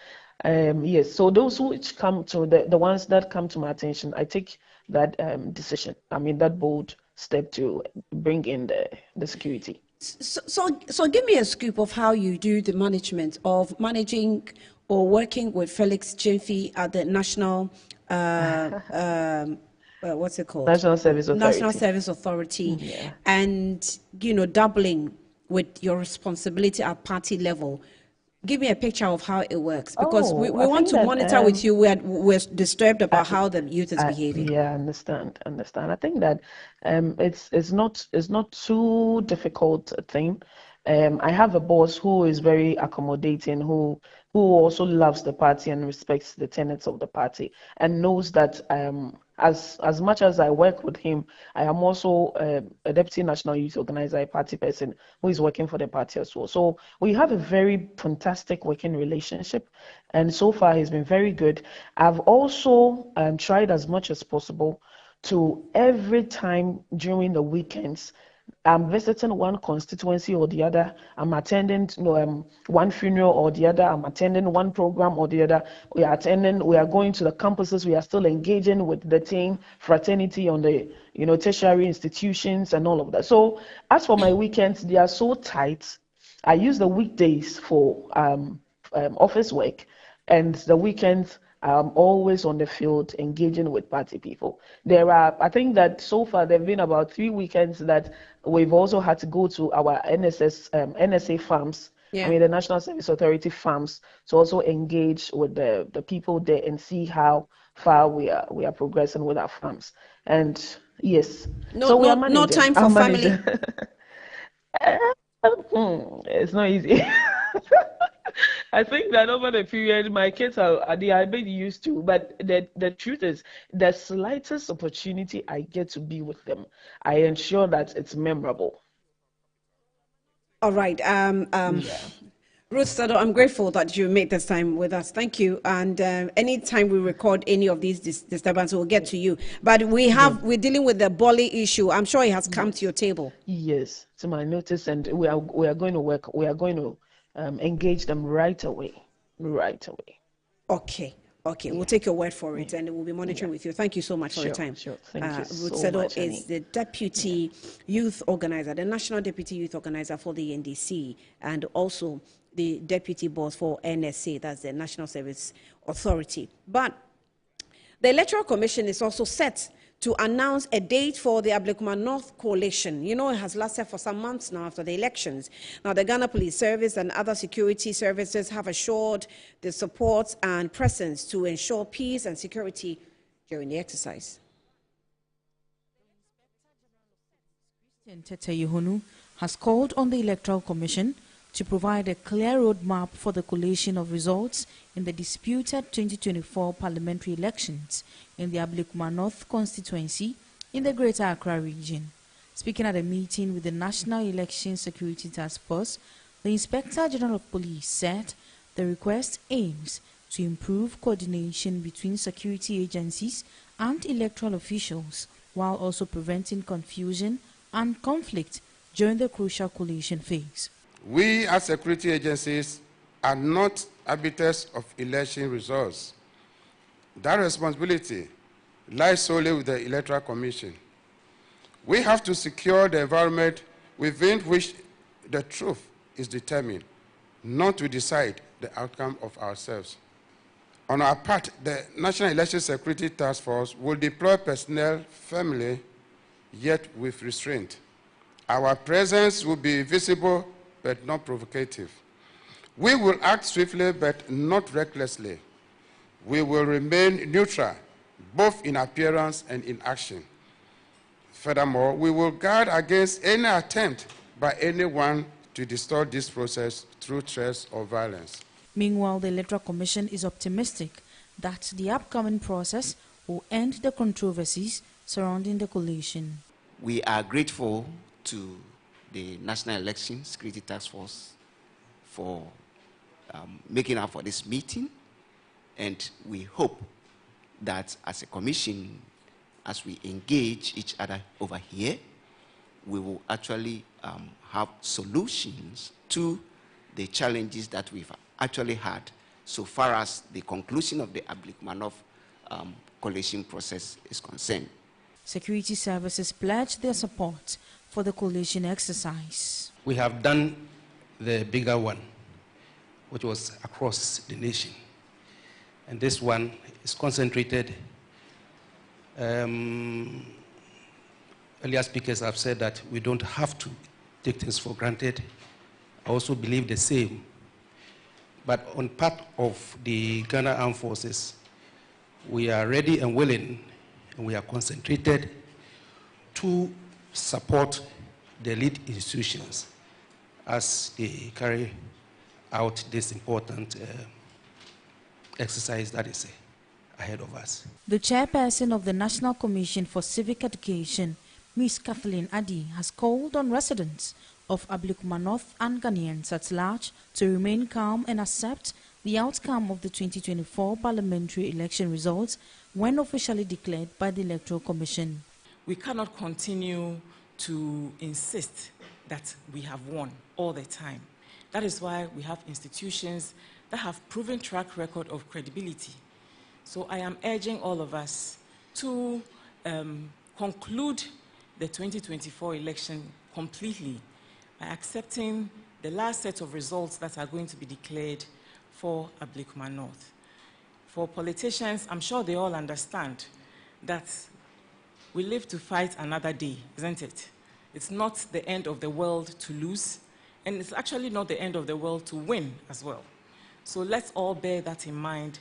yes. So those which come to the ones that come to my attention, I take that decision. I mean that bold step to bring in the security. So give me a scoop of how you do the managing or working with Felix Chimfi at the National what's it called? National Service Authority. National Service Authority, and doubling with your responsibility at party level. Give me a picture of how it works, because we want to monitor with you. We're disturbed about how the youth is behaving. Yeah, I understand. I think that it's not too difficult a thing. I have a boss who is very accommodating, who also loves the party and respects the tenets of the party, and knows that as much as I work with him, I am also a deputy national youth organizer, a party person who is working for the party as well. So we have a very fantastic working relationship, and so far he's been very good. I've also tried as much as possible to, every time during the weekends, I'm visiting one constituency or the other. I'm attending one funeral or the other. I'm attending one program or the other. We are going to the campuses. We are still engaging with the team, fraternity on the tertiary institutions and all of that. So as for my weekends, they are so tight. I use the weekdays for office work, and the weekends I'm always on the field engaging with party people. I think that so far there have been about 3 weekends that we've also had to go to our NSA farms, the National Service Authority farms, to also engage with the people there and see how far we are progressing with our farms. And yes, no time for family. It's not easy. I think that over the period, my kids are a bit used to, but the truth is, the slightest opportunity I get to be with them, I ensure that it's memorable. All right. Ruth Sado, I'm grateful that you made this time with us. Thank you. And anytime we record any of these disturbances, we'll get to you. But we're dealing with the Bole issue. I'm sure it has come to your table. Yes, to my notice, and we are going to work. We are going to engage them right away. Okay, we'll take your word for it, and we'll be monitoring with you. Thank you so much for your time. Sure. Thank you Ruth so much. Sado is the deputy youth organizer, the national deputy youth organizer for the NDC, and also the deputy boss for NSA, that's the National Service Authority. But the Electoral Commission is also set to announce a date for the Ablekuma North Collation. You know, it has lasted for some months now after the elections. Now, the Ghana Police Service and other security services have assured the support and presence to ensure peace and security during the exercise. Tete Yohonu has called on the Electoral Commission to provide a clear roadmap for the collation of results in the disputed 2024 parliamentary elections in the Ablekuma North constituency in the Greater Accra region. Speaking at a meeting with the National Election Security Task Force, the Inspector General of Police said the request aims to improve coordination between security agencies and electoral officials, while also preventing confusion and conflict during the crucial collation phase. We as security agencies are not arbiters of election results. That responsibility lies solely with the Electoral Commission. We have to secure the environment within which the truth is determined, not to decide the outcome of ourselves. On our part, the National Election Security Task Force will deploy personnel firmly, yet with restraint. Our presence will be visible but not provocative. We will act swiftly but not recklessly. We will remain neutral, both in appearance and in action. Furthermore, we will guard against any attempt by anyone to distort this process through threats or violence. Meanwhile, the Electoral Commission is optimistic that the upcoming process will end the controversies surrounding the collation. We are grateful to the National Election Security Task Force for making up for this meeting, and we hope that as a commission, as we engage each other over here, we will actually have solutions to the challenges that we've actually had so far as the conclusion of the Ablekuma North collation process is concerned. Security services pledge their support for the collation exercise. We have done the bigger one, which was across the nation. And this one is concentrated. Earlier speakers have said that we don't have to take things for granted. I also believe the same. But on part of the Ghana Armed Forces, we are ready and willing, and we are concentrated to support the lead institutions as they carry out this important exercise that is ahead of us. The chairperson of the National Commission for Civic Education, Ms. Kathleen Addy, has called on residents of Ablekuma North and Ghanaians at large to remain calm and accept the outcome of the 2024 parliamentary election results when officially declared by the Electoral Commission. We cannot continue to insist that we have won all the time. That is why we have institutions that have proven track record of credibility. So I am urging all of us to conclude the 2024 election completely by accepting the last set of results that are going to be declared for Ablekuma North. For politicians, I'm sure they all understand that we live to fight another day, isn't it? It's not the end of the world to lose, and it's actually not the end of the world to win as well. So let's all bear that in mind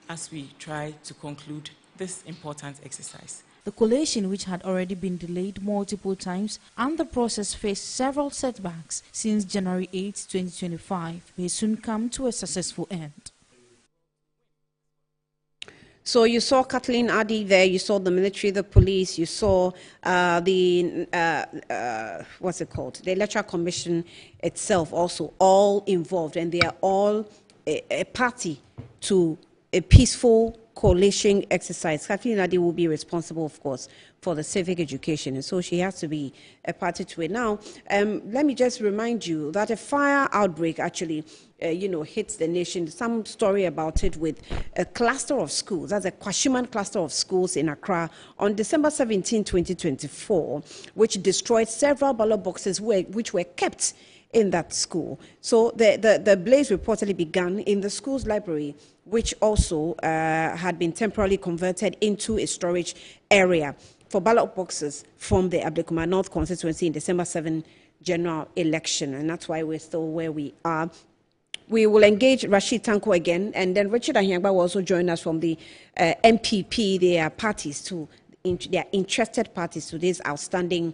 as we try to conclude this important exercise. The collation, which had already been delayed multiple times and the process faced several setbacks since January 8, 2025, may soon come to a successful end. So you saw Kathleen Addy there, you saw the military, the police, you saw the Electoral Commission itself also all involved, and they are all a party to a peaceful collation exercise. Kathleen Addy will be responsible, of course, for the civic education, and so she has to be a party to it. Now, let me just remind you that a fire outbreak actually hits the nation. Some story about it with a cluster of schools, that's a Kwashiman cluster of schools in Accra on December 17, 2024, which destroyed several ballot boxes which were kept in that school. So the blaze reportedly began in the school's library, which also had been temporarily converted into a storage area. for ballot boxes from the Ablekuma North constituency in December 7 general election, and that's why we're still where we are. We will engage Rashid Tanko again, and then Richard Ahiangba will also join us from the MPP. They are parties to, they are interested parties to these outstanding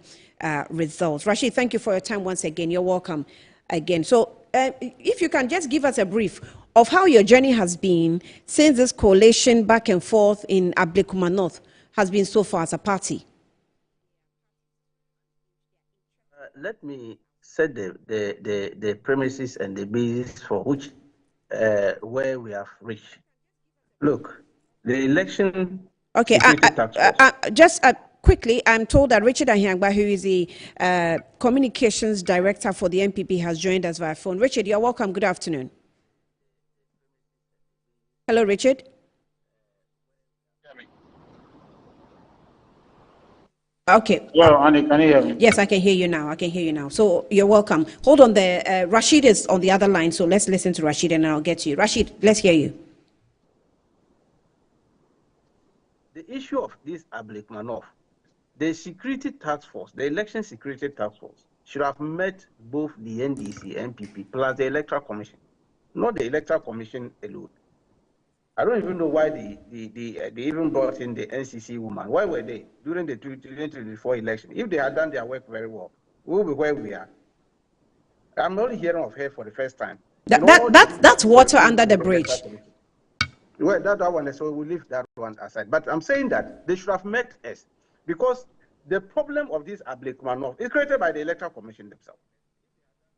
results. Rashid, thank you for your time once again. You're welcome again. So if you can just give us a brief of how your journey has been since this coalition back and forth in Ablekuma North has been so far as a party. Let me set the premises and the basis for which where we have reached. Look, the election. Okay, just quickly, I'm told that Richard Ahiangba, who is the communications director for the MPP, has joined us via phone. Richard, you're welcome. Good afternoon. Hello, Richard. Okay. Yeah, Annie, can you hear me? Yes, I can hear you now. I can hear you now. So you're welcome. Hold on there. Rashid is on the other line, so let's listen to Rashid and I'll get to you. Rashid, let's hear you. The issue of this Ablekuma North, the security task force, the election security task force, should have met both the NDC, MPP, plus the Electoral Commission, not the Electoral Commission alone. I don't even know why they even brought in the NCC woman. Why were they during the 2024 election? If they had done their work very well, we'll be where we are. I'm only hearing of her for the first time. That's water under the bridge. Well, that one, so we'll leave that one aside. But I'm saying that they should have met us, because the problem of this Ablekuma North is created by the Electoral Commission themselves.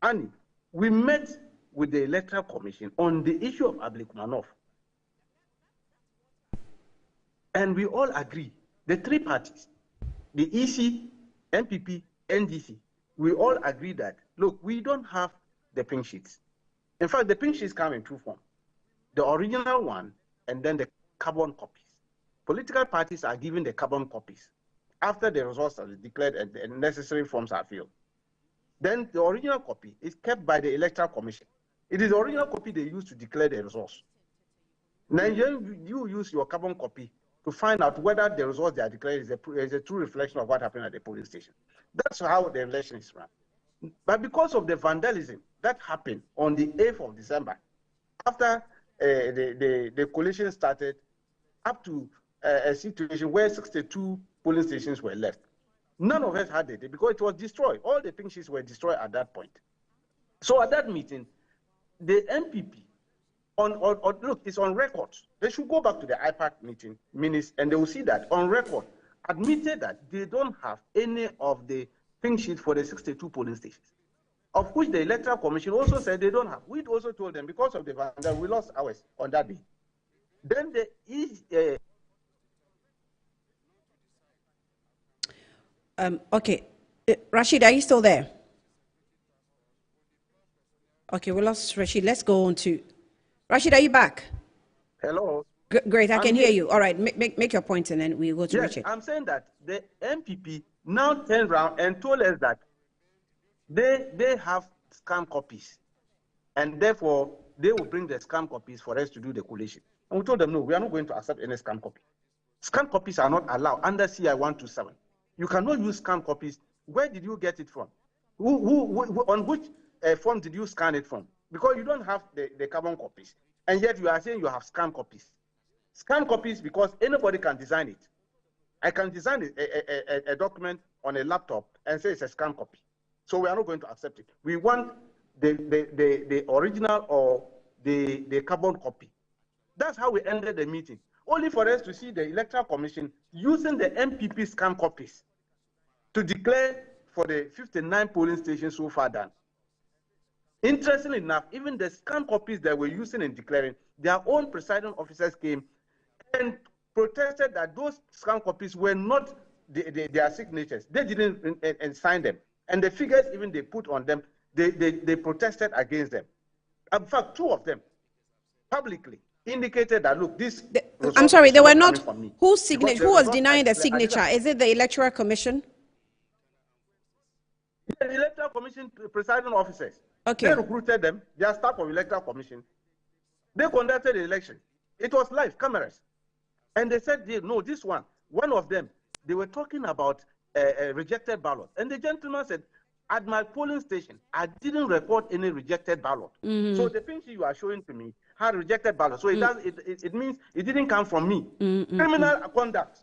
And we met with the Electoral Commission on the issue of Ablekuma North. And we all agree, the three parties, the EC, MPP, NDC, we all agree that, look, we don't have the pink sheets. In fact, the pink sheets come in two forms. The original one, and then the carbon copies. Political parties are given the carbon copies after the results are declared and the necessary forms are filled. Then the original copy is kept by the Electoral Commission. It is the original copy they use to declare the results. Now you use your carbon copy to find out whether the results they are declared is a true reflection of what happened at the polling station. That's how the election is run. But because of the vandalism that happened on the 8th of December, after the coalition started, up to a situation where 62 polling stations were left, none of us had it because it was destroyed. All the pink sheets were destroyed at that point. So at that meeting, the MPP, look, it's on record. They should go back to the IPAC meeting minutes and they will see that on record, admitted that they don't have any of the pink sheets for the 62 polling stations, of which the Electoral Commission also said they don't have. We also told them because of the vandal, we lost ours on that day. Then the okay, Rashid, are you still there? Okay, we lost Rashid. Let's go on to Rashid. Are you back? Hello. Great, I can hear you. All right, make your point and then we'll go to Richard. I'm saying that the MPP now turned around and told us that they have scam copies, and therefore they will bring the scam copies for us to do the collation. And we told them, no, we are not going to accept any scam copy. Scam copies are not allowed under CI 127. You cannot use scam copies. Where did you get it from? On which form did you scan it from? Because you don't have the carbon copies, and yet you are saying you have scam copies. Scam copies because anybody can design it. I can design a document on a laptop and say it's a scam copy. So we are not going to accept it. We want the original or the carbon copy. That's how we ended the meeting. Only for us to see the Electoral Commission using the MPP scam copies to declare for the 59 polling stations so far done. Interestingly enough, even the scam copies that we're using in declaring, their own presiding officers came and protested that those scam copies were not their signatures. They didn't sign them. And the figures even they put on them, they protested against them. In fact, two of them publicly indicated that, look, this... I'm sorry, they were not... Whose signature? Who was denying the signature? Is it the Electoral Commission? The Electoral Commission presiding officers. Okay. They recruited them. They are staff of Electoral Commission. They conducted the election. It was live, cameras. And they said, no, this one of them they were talking about a rejected ballot. And the gentleman said, at my polling station, I didn't report any rejected ballot. So the things you are showing to me had rejected ballot. So it means it didn't come from me. Criminal conduct.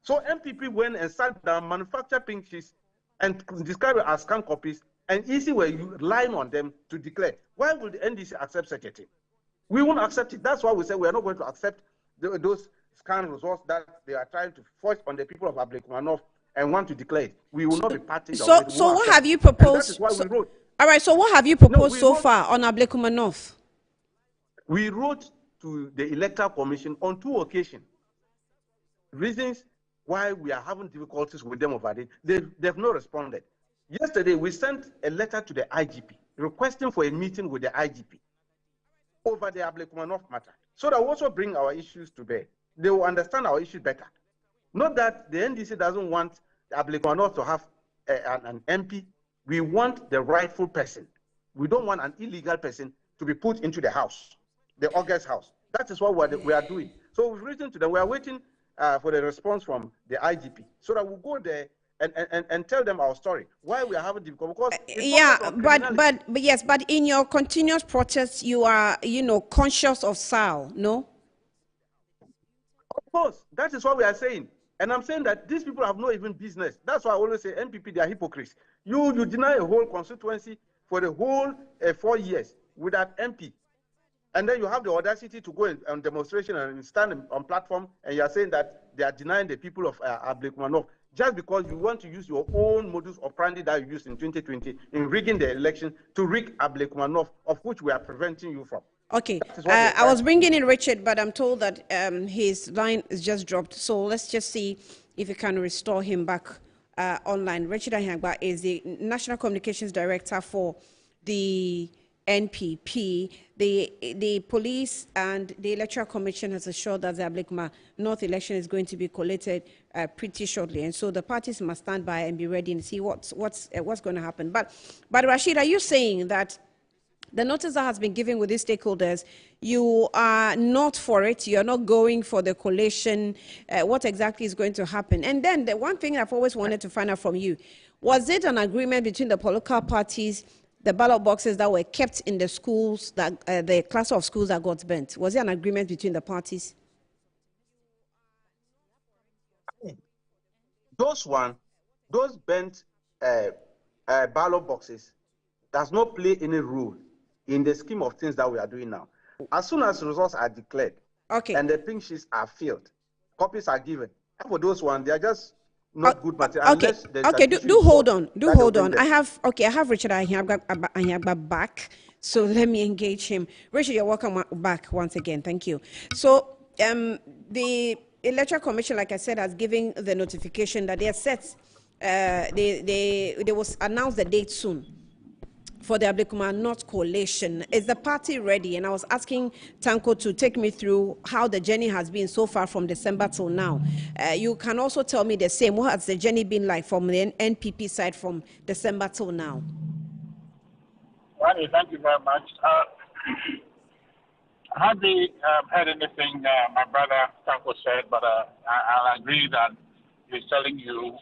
So MPP went and sat down, manufactured pink sheets, and described it as scam copies, and easy were you relying on them to declare. Why would the NDC accept such a thing? We won't accept it. That's why we say we are not going to accept those scam results that they are trying to force on the people of Ablekuma and want to declare it. We will not be party. So what have you proposed? That is why we wrote. All right, so what have you proposed so far on Ablekuma North? We wrote to the Electoral Commission on 2 occasions. Reasons why we are having difficulties with them over it. They've not responded. Yesterday, we sent a letter to the IGP requesting for a meeting with the IGP over the Ablekuma North matter, so that we also bring our issues to bear. They will understand our issues better. Not that the NDC doesn't want Ablekuma North to have an MP. We want the rightful person. We don't want an illegal person to be put into the house, the August house. That is what we are doing. So we've written to them. We are waiting for the response from the IGP, so that we'll go there and tell them our story, why we are having difficulty. Because but in your continuous protests, you are, conscious of SAL, no? Of course, that is what we are saying. And I'm saying that these people have no even business. That's why I always say NPP, they are hypocrites. You deny a whole constituency for the whole 4 years without MP. And then you have the audacity to go on demonstration and stand on platform, and you are saying that they are denying the people of Ablekuma North just because you want to use your own modus operandi that you used in 2020 in rigging the election to rig Ablekuma North, of which we are preventing you from. Okay, I was bringing in Richard, but I'm told that his line is just dropped. So let's just see if we can restore him back online. Richard Ahangba is the National Communications Director for the NPP. The police and the Electoral Commission has assured that the Ablekuma North election is going to be collated pretty shortly, and so the parties must stand by and be ready and see what's going to happen. But Rashid, are you saying that the notice that has been given with these stakeholders, you are not for it, you're not going for the collation? What exactly is going to happen? And then the one thing I've always wanted to find out from you, was it an agreement between the political parties, the ballot boxes that were kept in the schools, that the cluster of schools that got burnt? Was there an agreement between the parties? Those burnt ballot boxes does not play any role in the scheme of things that we are doing now. As soon as results are declared, and the pink sheets are filled, copies are given. And for those ones, they are just not good material. Do hold on. I have Richard Ahangba back, so let me engage him. Richard, you're welcome back once again. Thank you. So the Electoral Commission, like I said, has given the notification that they are set. They will announce the date soon for the Ablekuma North collation. Is the party ready? And I was asking Tanko to take me through how the journey has been so far from December till now. You can also tell me the same. What has the journey been like from the NPP side from December till now? Well, thank you very much. I hardly heard anything my brother Tanko said, but I'll agree that he's telling you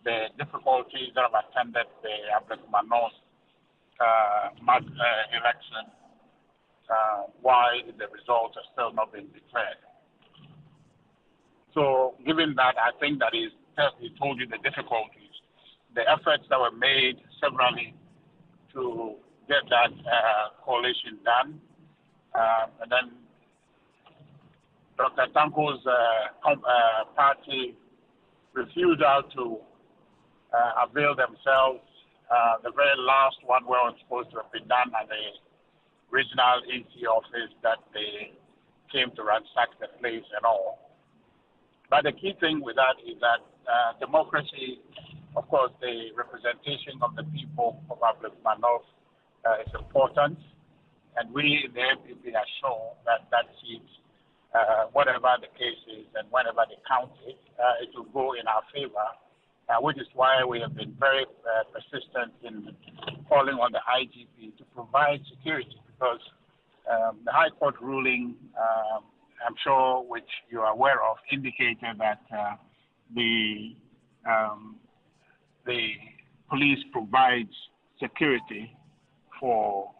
the difficulties that have attended the Ablekuma North election, why the results are still not being declared. So given that, I think that he told you the difficulties, the efforts that were made severally to get that coalition done, and then Dr. Tanko's party refusal to avail themselves. The very last one where it was supposed to have been done at the regional EC office, that they came to ransack the place and all. But the key thing with that is that democracy, of course, the representation of the people of Ablekuma North is important. And we in the MPP are sure that that seat, whatever the case is and whenever they count it, it will go in our favor. Which is why we have been very persistent in calling on the IGP to provide security, because the High Court ruling, I'm sure, which you are aware of, indicated that the police provides security for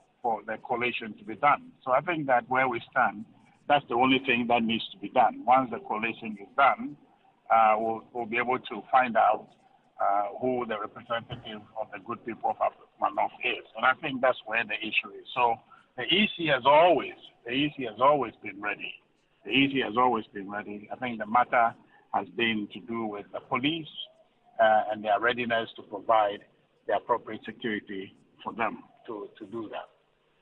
the collation to be done. So I think that where we stand, that's the only thing that needs to be done. Once the collation is done, we'll be able to find out who the representative of the good people of Manoff is. And I think that's where the issue is. So the EC has always been ready. The EC has always been ready. I think the matter has been to do with the police and their readiness to provide the appropriate security for them to do that.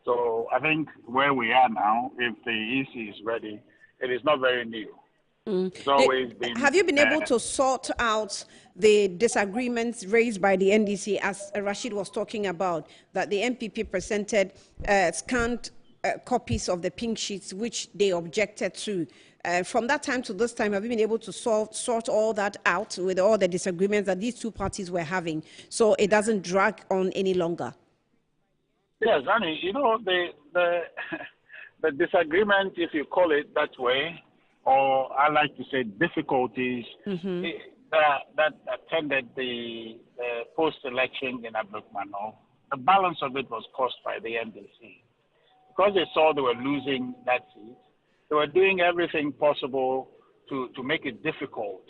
So I think where we are now, if the EC is ready, it is not very new. It's always been. Have you been able to sort out the disagreements raised by the NDC, as Rashid was talking about, that the MPP presented scanned copies of the pink sheets, which they objected to? From that time to this time, have you been able to sort all that out with all the disagreements that these two parties were having, so it doesn't drag on any longer? Yes, Annie, you know, the disagreement, if you call it that way, or I like to say difficulties, that attended the post-election in Ablekmano, the balance of it was caused by the NDC. Because they saw they were losing that seat, they were doing everything possible to make it difficult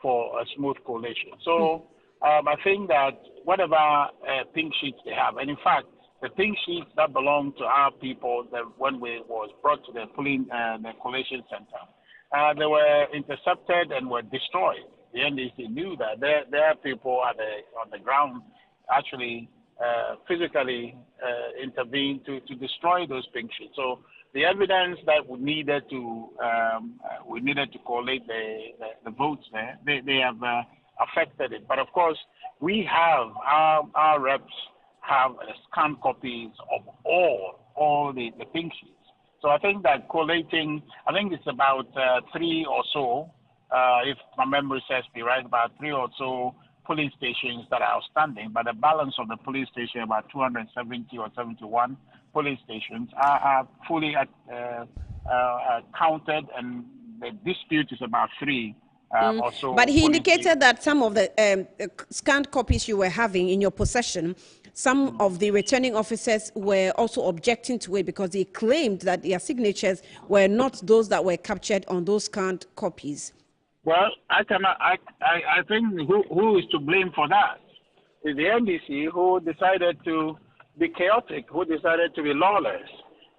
for a smooth collation. So I think that whatever pink sheets they have, and in fact, the pink sheets that belong to our people, that when we was brought to the collation center, they were intercepted and were destroyed. The NDC knew that their people on the ground actually physically intervened to destroy those pink sheets. So the evidence that we needed to collate the votes there, they have affected it. But of course, we have our reps have scanned copies of all the pink sheets. So I think that collating, I think it's about 3 or so, if my memory serves me right, about 3 or so police stations that are outstanding, but the balance of the police station, about 270 or 71 police stations, are fully counted, and the dispute is about 3 or so. But he indicated that some of the scanned copies you were having in your possession, some of the returning officers were also objecting to it because they claimed that their signatures were not those that were captured on those scanned copies. Well, I think who is to blame for that is the NDC, who decided to be chaotic, who decided to be lawless.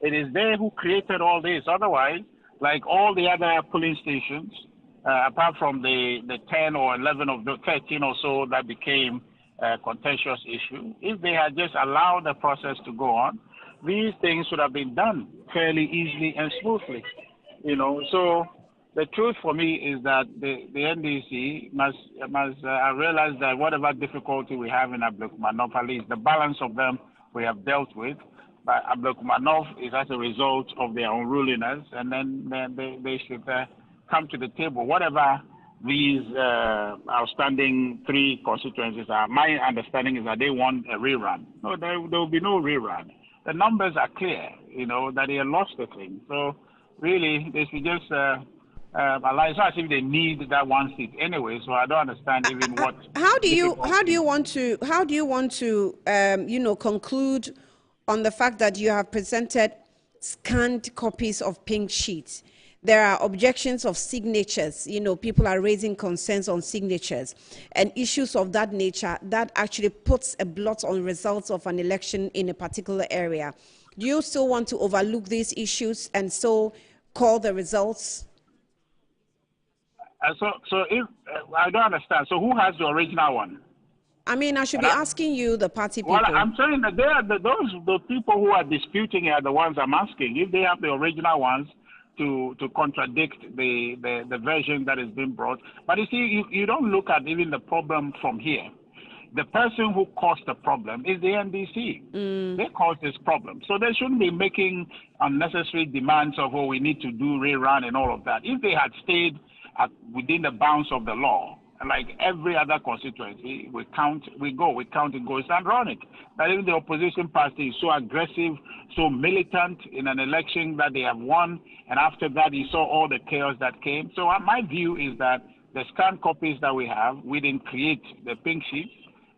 It is they who created all this. Otherwise, like all the other police stations, apart from the 10 or 11 of the 13 or so that became a contentious issue, if they had just allowed the process to go on, these things would have been done fairly easily and smoothly. You know, so the truth for me is that the NDC must realize that whatever difficulty we have in Ablekmano, at least the balance of them we have dealt with. But Ablekmano is as a result of their unruliness, and then they should come to the table. Whatever these outstanding 3 constituencies are, my understanding is that they want a rerun. No, there will be no rerun. The numbers are clear, you know, that they have lost the thing. So really, they should just it's not as if they need that 1 seat anyway. So I don't understand even what. How do you want to conclude on the fact that you have presented scanned copies of pink sheets? There are objections of signatures. You know, people are raising concerns on signatures and issues of that nature that actually puts a blot on results of an election in a particular area. Do you still want to overlook these issues and so call the results? So if I don't understand, so who has the original one? I mean, I should be asking you, the party people. Well, I'm saying that the people who are disputing are the ones I'm asking. If they have the original ones to contradict the version that has been brought. But you see, you don't look at even the problem from here. The person who caused the problem is the NDC. They caused this problem. So they shouldn't be making unnecessary demands of, oh, we need to do rerun and all of that. If they had stayed within the bounds of the law, like every other constituency, we count, it goes and run it. But even the opposition party is so aggressive, so militant in an election that they have won, and after that you saw all the chaos that came. So my view is that the scanned copies that we have, we didn't create the pink sheets.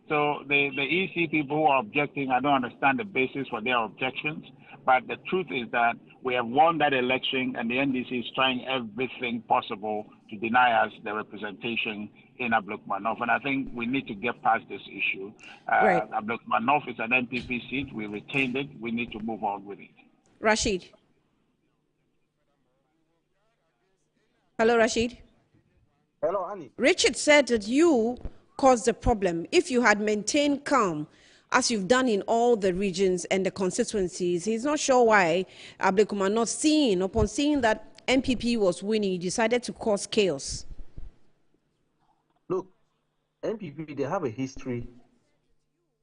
So the EC people who are objecting, I don't understand the basis for their objections. But the truth is that we have won that election, and the NDC is trying everything possible to deny us the representation in Ablekuma-North. And I think we need to get past this issue. Right. Ablekuma-North is an NPP seat. We retained it. We need to move on with it. Rashid. Hello, Rashid. Hello, Annie. Richard said that you caused the problem. If you had maintained calm, as you've done in all the regions and the constituencies, he's not sure why Ablekuma-North, upon seeing that MPP was winning, decided to cause chaos. Look, MPP, they have a history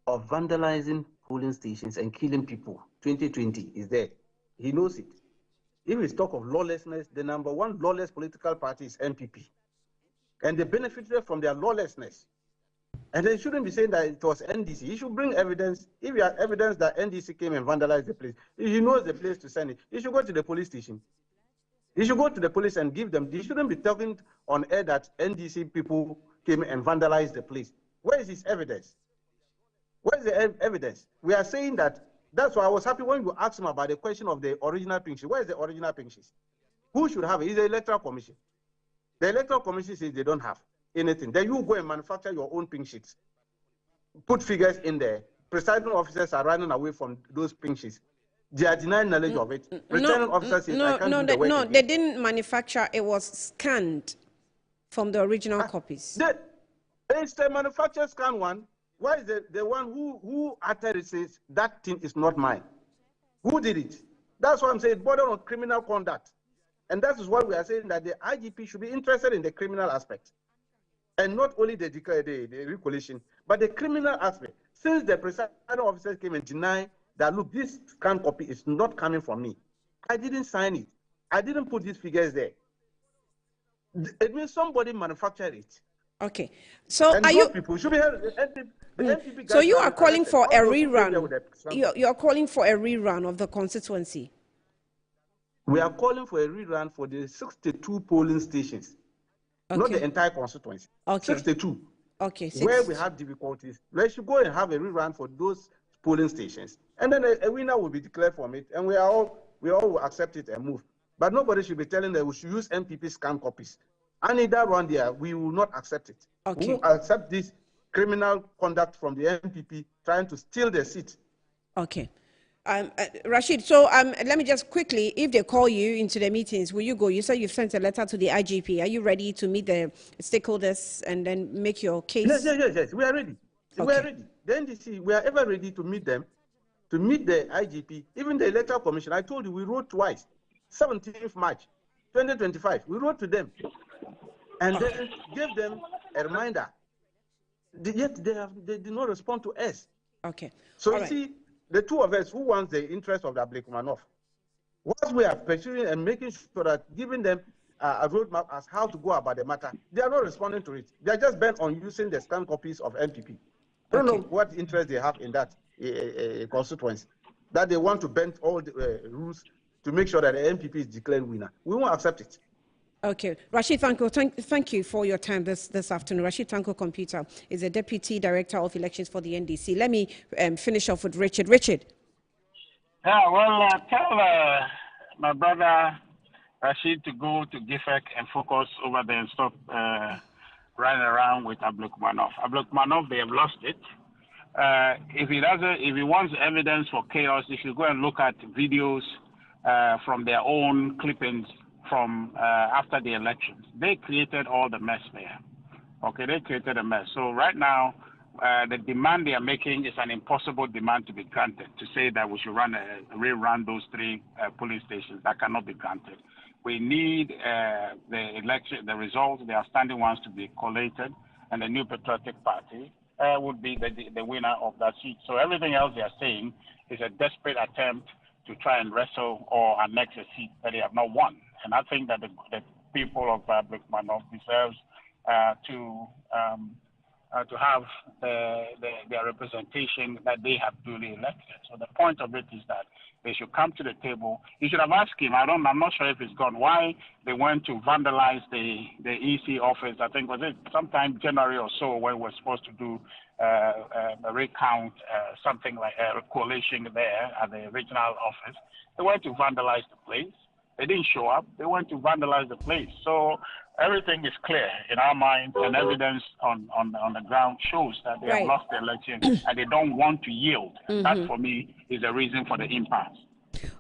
of vandalizing polling stations and killing people. 2020 is there. He knows it. If we talk of lawlessness, the number one lawless political party is MPP. And they benefited from their lawlessness. And they shouldn't be saying that it was NDC. He should bring evidence. If you have evidence that NDC came and vandalized the place, if he knows the place to send it, he should go to the police station. He should go to the police and give them. He shouldn't be talking on air that NDC people came and vandalized the place. Where is his evidence? Where is the evidence? We are saying that. That's why I was happy when you asked him about the question of the original pink sheet. Where is the original pink sheet? Who should have it? It's the Electoral Commission. The Electoral Commission says they don't have anything. Then you go and manufacture your own pink sheets. Put figures in there. Presiding officers are running away from those pink sheets. They are denying knowledge of it. Presiding officers say, I can't do the work again. They didn't manufacture. It was scanned from the original copies. It's the manufacturer scan one. Why is the one who uttered it says that thing is not mine? Who did it? That's what I'm saying. Border on criminal conduct. And that is what we are saying, that the IGP should be interested in the criminal aspect. And not only the recollation, but the criminal aspect. Since the presiding officers came and denied that, look, this scanned copy is not coming from me. I didn't sign it. I didn't put these figures there. It means somebody manufactured it. Okay. So and are you people should be held, NPP so you are calling for a rerun? You are calling for a rerun of the constituency? We are calling for a rerun for the 62 polling stations, not the entire constituency. Okay. 62. Okay. Where we have difficulties, we should go and have a rerun for those polling stations, and then a winner will be declared from it, and we all will accept it and move. But nobody should be telling that we should use MPP scan copies. And in that one there, we will not accept it. Okay. We will accept this criminal conduct from the MPP trying to steal the seat. Okay. Rashid, so let me just quickly, if they call you into the meetings, will you go? You said you've sent a letter to the IGP. Are you ready to meet the stakeholders and then make your case? Yes. We are ready. Okay. We are ready. The NDC, we are ever ready to meet them, to meet the IGP, even the Electoral Commission. I told you we wrote twice. 17th March, 2025. We wrote to them and then gave them a reminder. Yet they did not respond to us. Okay. So you see, the two of us who wants the interest of the Ablekuma-North, once we are pursuing and making sure that giving them a roadmap as how to go about the matter, they are not responding to it. They are just bent on using the scanned copies of MPP. I don't know what interest they have in that constituency, that they want to bend all the rules to make sure that the MPP is declared winner. We won't accept it. Okay. Rashid Tanko, thank you for your time this afternoon. Rashid Tanko Computer is the Deputy Director of Elections for the NDC. Let me finish off with Richard. Richard. Yeah, well, tell my brother Rashid to go to GIFEC and focus over there and stop running around with Ablekuma-North. Ablekuma-North, they have lost it. If he wants evidence for chaos, he should go and look at videos from their own clippings from after the elections. They created all the mess there. Okay, they created a mess. So right now, the demand they are making is an impossible demand to be granted. To say that we should rerun those three polling stations, that cannot be granted. We need the results, the outstanding ones, to be collated, and the New Patriotic Party would be the winner of that seat. So everything else they are saying is a desperate attempt to try and wrestle or annex a seat that they have not won. And I think that the people of Ablekuma-North deserves to to have their representation that they have duly elected. So the point of it is that they should come to the table. You should have asked him. I'm not sure if it's gone. Why they went to vandalize the EC office? I think was it sometime January or so when we're supposed to do a recount, something like a collation there at the regional office. They went to vandalize the place. They didn't show up. They went to vandalize the place. So everything is clear in our minds, and evidence on the ground shows that they have lost the election and they don't want to yield. That, for me, is the reason for the impasse.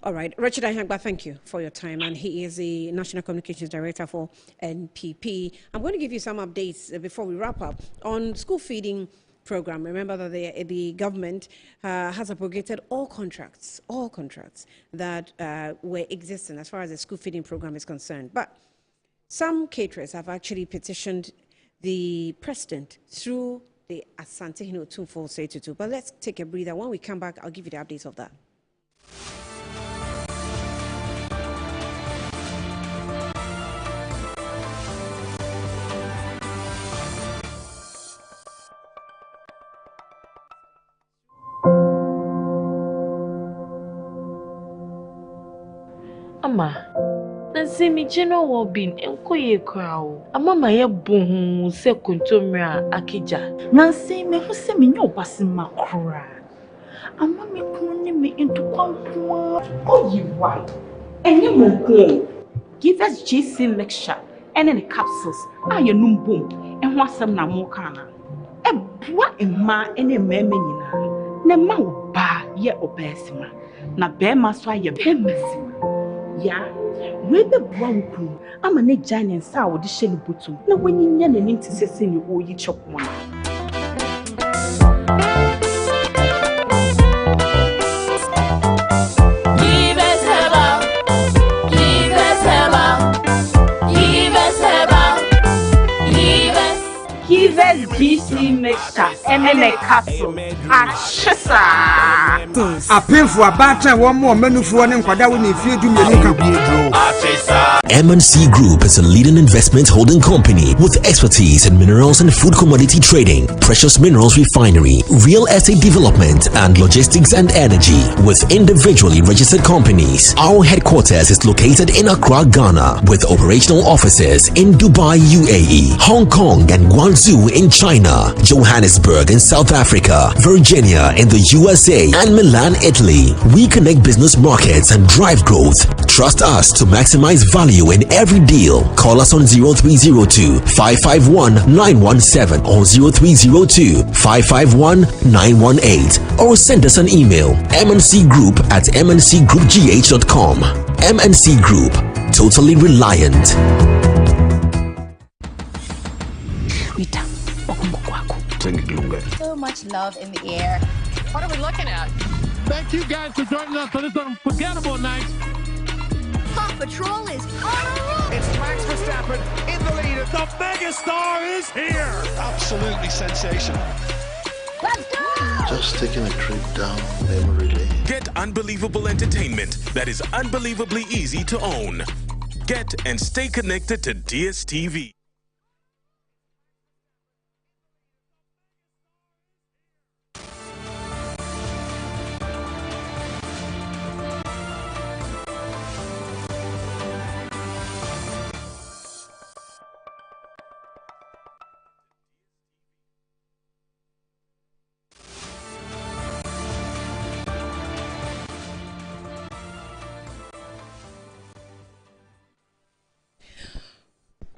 All right. Richard Ahangba, thank you for your time. And he is the National Communications Director for NPP. I'm going to give you some updates before we wrap up on school feeding program. Remember that the government has abrogated all contracts that were existing as far as the school feeding program is concerned. But some caterers have actually petitioned the president through the Asante Hino 2432. But let's take a breather. When we come back, I'll give you the updates of that. Ama, nansi mi jeno wo bin enko ye kwao. Ama ma ye bohu se kontomra akija. Nansi me hu se me nyo basi makura. Ama me kunu me into kwankwa. Oh you right. Enye mo ko. Give us GC lecture and the capsules. Aye num boom. En ho asem na mo kana. E boa emma ene meme nyina. Na ma wo ba ye obesima. Na be ma so aye bemasima. Ya, we be bua wuku. Ama ne giant sa wo de hye ne botum. Na wanyinya na ne ntisese ne oyi chokmo na. Give us GC mixture and a capsule. Achisa. A painful battle one more menu for one kwada when if you do MNC Group is a leading investment holding company with expertise in minerals and food commodity trading, precious minerals refinery, real estate development, and logistics and energy with individually registered companies. Our headquarters is located in Accra, Ghana, with operational offices in Dubai, UAE, Hong Kong, and Guangzhou in China, Johannesburg in South Africa, Virginia in the USA, and Milan, Italy. We connect business markets and drive growth. Trust us to maximize value in every deal. Call us on 0302 551 917 or 0302 551 918 or send us an email mncgroup@mncgroupgh.com. MNC Group, totally reliant. So much love in the air. What are we looking at? Thank you guys for joining us for this unforgettable night. Paw Patrol is on a roll. It's Max Verstappen in the lead. The megastar is here. Absolutely sensational. Let's go! Just taking a trip down memory lane. Get unbelievable entertainment that is unbelievably easy to own. Get and stay connected to DSTV.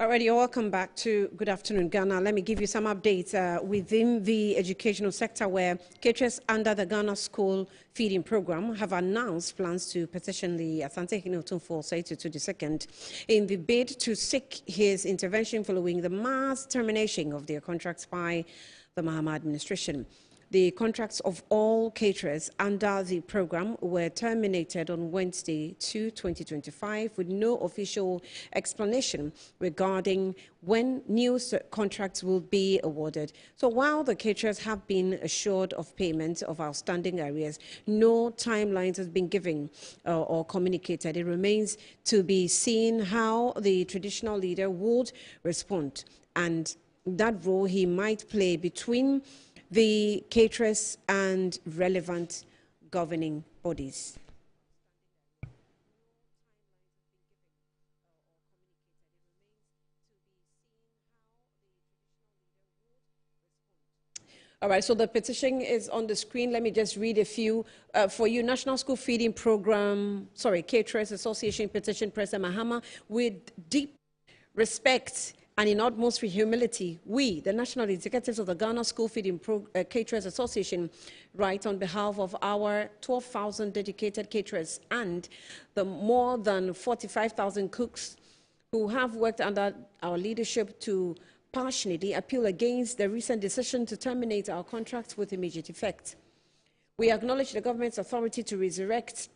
Alright, you're welcome back to Good Afternoon, Ghana. Let me give you some updates within the educational sector where caterers under the Ghana School Feeding Program have announced plans to petition the Asante Hino 2432 in the bid to seek his intervention following the mass termination of their contracts by the Mahama administration. The contracts of all caterers under the program were terminated on Wednesday, 2025, with no official explanation regarding when new contracts will be awarded. So while the caterers have been assured of payment of outstanding arrears, no timelines has been given or communicated. It remains to be seen how the traditional leader would respond and that role he might play between the caterers and relevant governing bodies. All right, so the petition is on the screen. Let me just read a few for you. National School Feeding Program, Caterers Association petition, President Mahama, with deep respect and in utmost humility, we, the national executives of the Ghana School Feeding Caterers Association, write on behalf of our 12,000 dedicated caterers and the more than 45,000 cooks who have worked under our leadership to passionately appeal against the recent decision to terminate our contracts with immediate effect. We acknowledge the government's authority to resurrect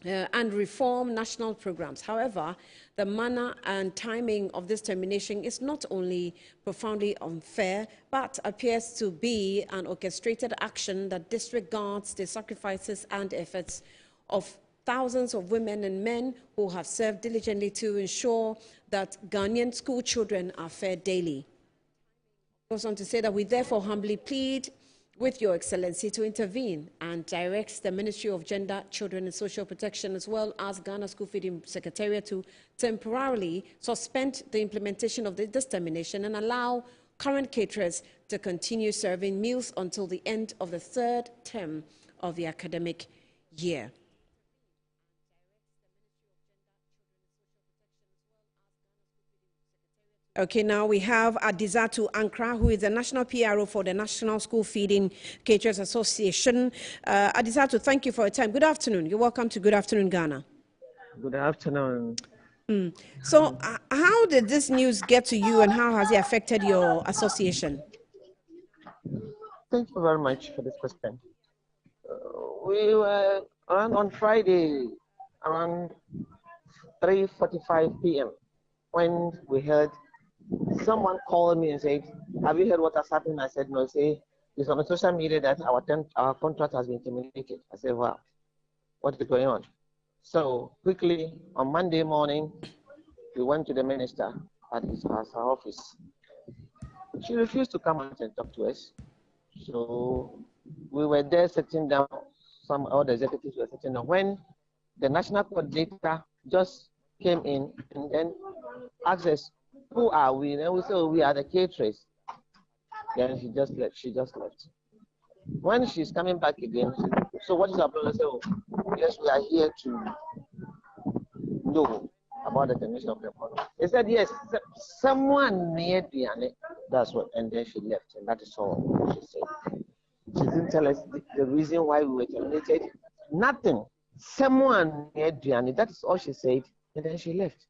and reform national programs. However, the manner and timing of this termination is not only profoundly unfair, but appears to be an orchestrated action that disregards the sacrifices and efforts of thousands of women and men who have served diligently to ensure that Ghanaian school children are fed daily. I goes on to say that we therefore humbly plead with Your Excellency to intervene and direct the Ministry of Gender, Children and Social Protection as well as Ghana School Feeding Secretariat to temporarily suspend the implementation of this termination and allow current caterers to continue serving meals until the end of the third term of the academic year. Okay, now we have Adizatu Ankra, who is the National PRO for the National School Feeding Caterers Association. Adizatu, thank you for your time. Good afternoon. You're welcome to Good Afternoon, Ghana. Good afternoon. So, how did this news get to you and how has it affected your association? Thank you very much for this question. We were on Friday around 3:45 p.m. when we heard someone called me and said, "Have you heard what has happened?" I said, "No." Say, "It's on the social media that our contract has been terminated." I said, "Wow, what is going on?" So quickly on Monday morning, we went to the minister at her office. She refused to come out and talk to us. So we were there sitting down. Some other executives were sitting down. When the national coordinator just came in and then asked us, "Who are we?" And we said, "Oh, we are the caterers." Then she just left. When she's coming back again, she said, "So what is our problem?" I said, "Oh, yes, we are here to know about the termination of the contract." They said, "Yes, someone near Diane." That's what, and then she left, and that is all she said. She didn't tell us the reason why we were terminated. Nothing. Someone near Diane. That is all she said, and then she left.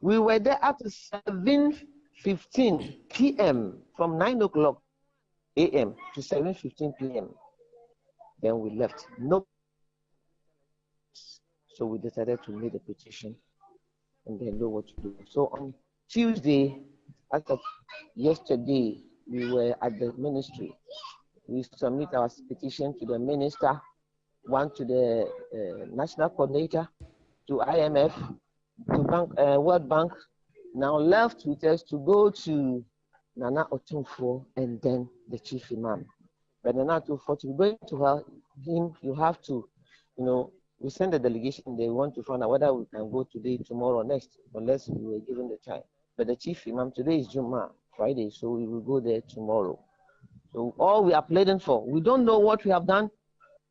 We were there up to 7:15 p.m. from 9 o'clock a.m. to 7:15 p.m. Then we left. No. So we decided to make a petition and then know what to do. So on Tuesday, after yesterday, we were at the ministry. We submit our petition to the minister, one to the national coordinator, to IMF, to World Bank. Now left with us to go to Nana Otumfuo and then the chief imam. But Nana Otumfuo, to be going to him, you have to, we send a delegation. They want to find out whether we can go today, tomorrow, or next, unless we were given the time. But the chief imam, today is Jummah, Friday, so we will go there tomorrow. So all we are pleading for, we don't know what we have done.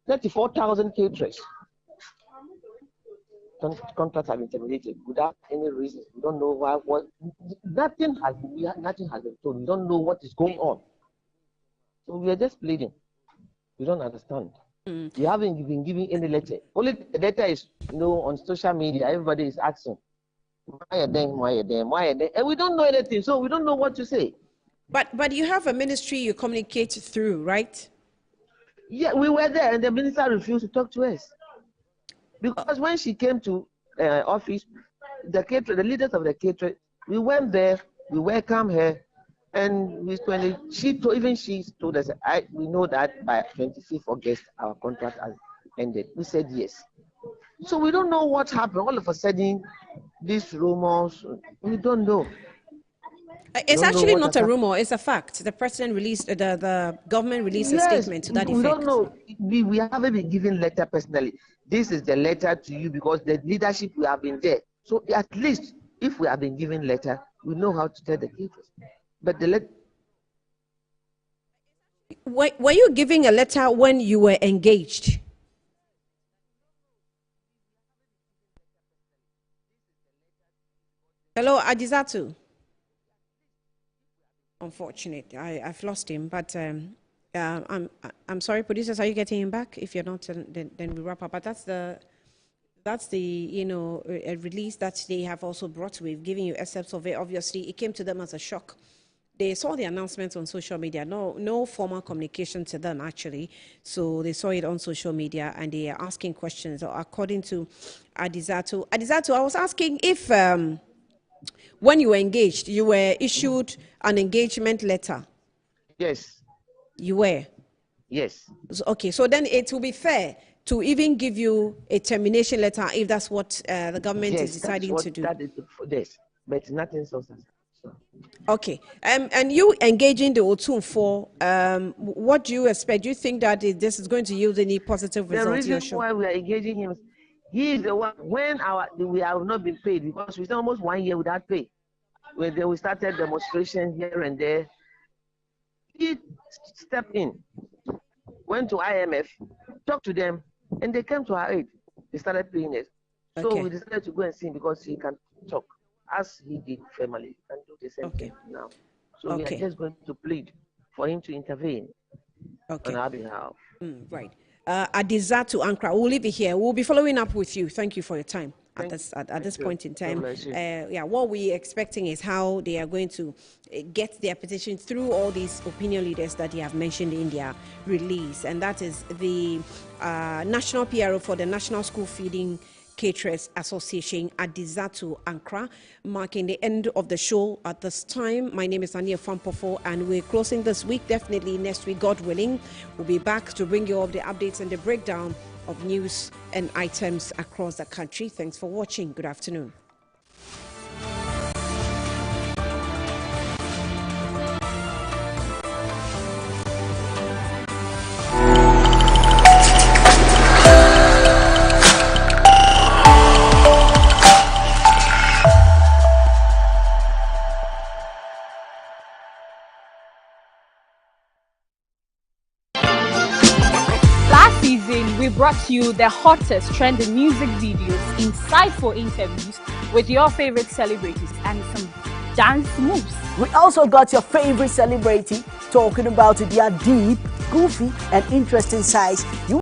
34,000 caterers. Contracts have been terminated without any reason. We don't know why. Nothing has been told. We don't know what is going on. So we are just pleading. We don't understand. We haven't been given any letter. Only the letter is, on social media. Everybody is asking, why are they? And we don't know anything, so we don't know what to say. But you have a ministry you communicate through, right? Yeah, we were there, and the minister refused to talk to us. Because when she came to office, the leaders of the caterer, we went there, we welcomed her, and she told us, we know that by 25th August, our contract has ended. We said yes. So we don't know what happened. All of a sudden, these rumors, we don't know. It's actually not a rumor, it's a fact. The president released, the government released a statement to that effect. We don't know. We haven't been given letter personally. This is the letter to you because the leadership we have been there. So at least if we have been given letter, we know how to tell the cases. But the letter. Were you giving a letter when you were engaged? Hello, Adizatu. Unfortunate, I've lost him, but I'm sorry, producers. Are you getting him back? If you're not, then we wrap up. But that's the a release that they have also brought. We've given you excerpts of it. Obviously, it came to them as a shock. They saw the announcement on social media. No formal communication to them actually. So they saw it on social media and they are asking questions. According to Adizatu, I was asking if. When you were engaged, you were issued an engagement letter. Yes. You were? Yes. Okay, so then it will be fair to even give you a termination letter if that's what the government is deciding to do. Yes, but nothing substantive. Okay, and you engaging the Otun for, what do you expect? Do you think that this is going to yield any positive results? The reason why we are engaging him, he is the one, when we have not been paid, because we spent almost 1 year without pay. When we started demonstration here and there, he stepped in, went to IMF, talked to them, and they came to our aid. They started paying us. So we decided to go and see him because he can talk, as he did family, and do the same thing now. So we are just going to plead for him to intervene on our behalf. Right. Adizatu Ankra, we'll leave it here. We'll be following up with you. Thank you for your time at this point in time. What we're expecting is how they are going to get their petition through all these opinion leaders that they have mentioned in their release. And that is the National PRO for the National School Feeding Caterers Association, Adizatu Ankra, marking the end of the show at this time. My name is Ania Fampofo, and we're closing this week. Definitely next week, God willing, we'll be back to bring you all the updates and the breakdown of news and items across the country. Thanks for watching. Good afternoon. We brought you the hottest trending music videos, insightful interviews with your favorite celebrities, and some dance moves. We also got your favorite celebrity talking about their deep, goofy, and interesting sides.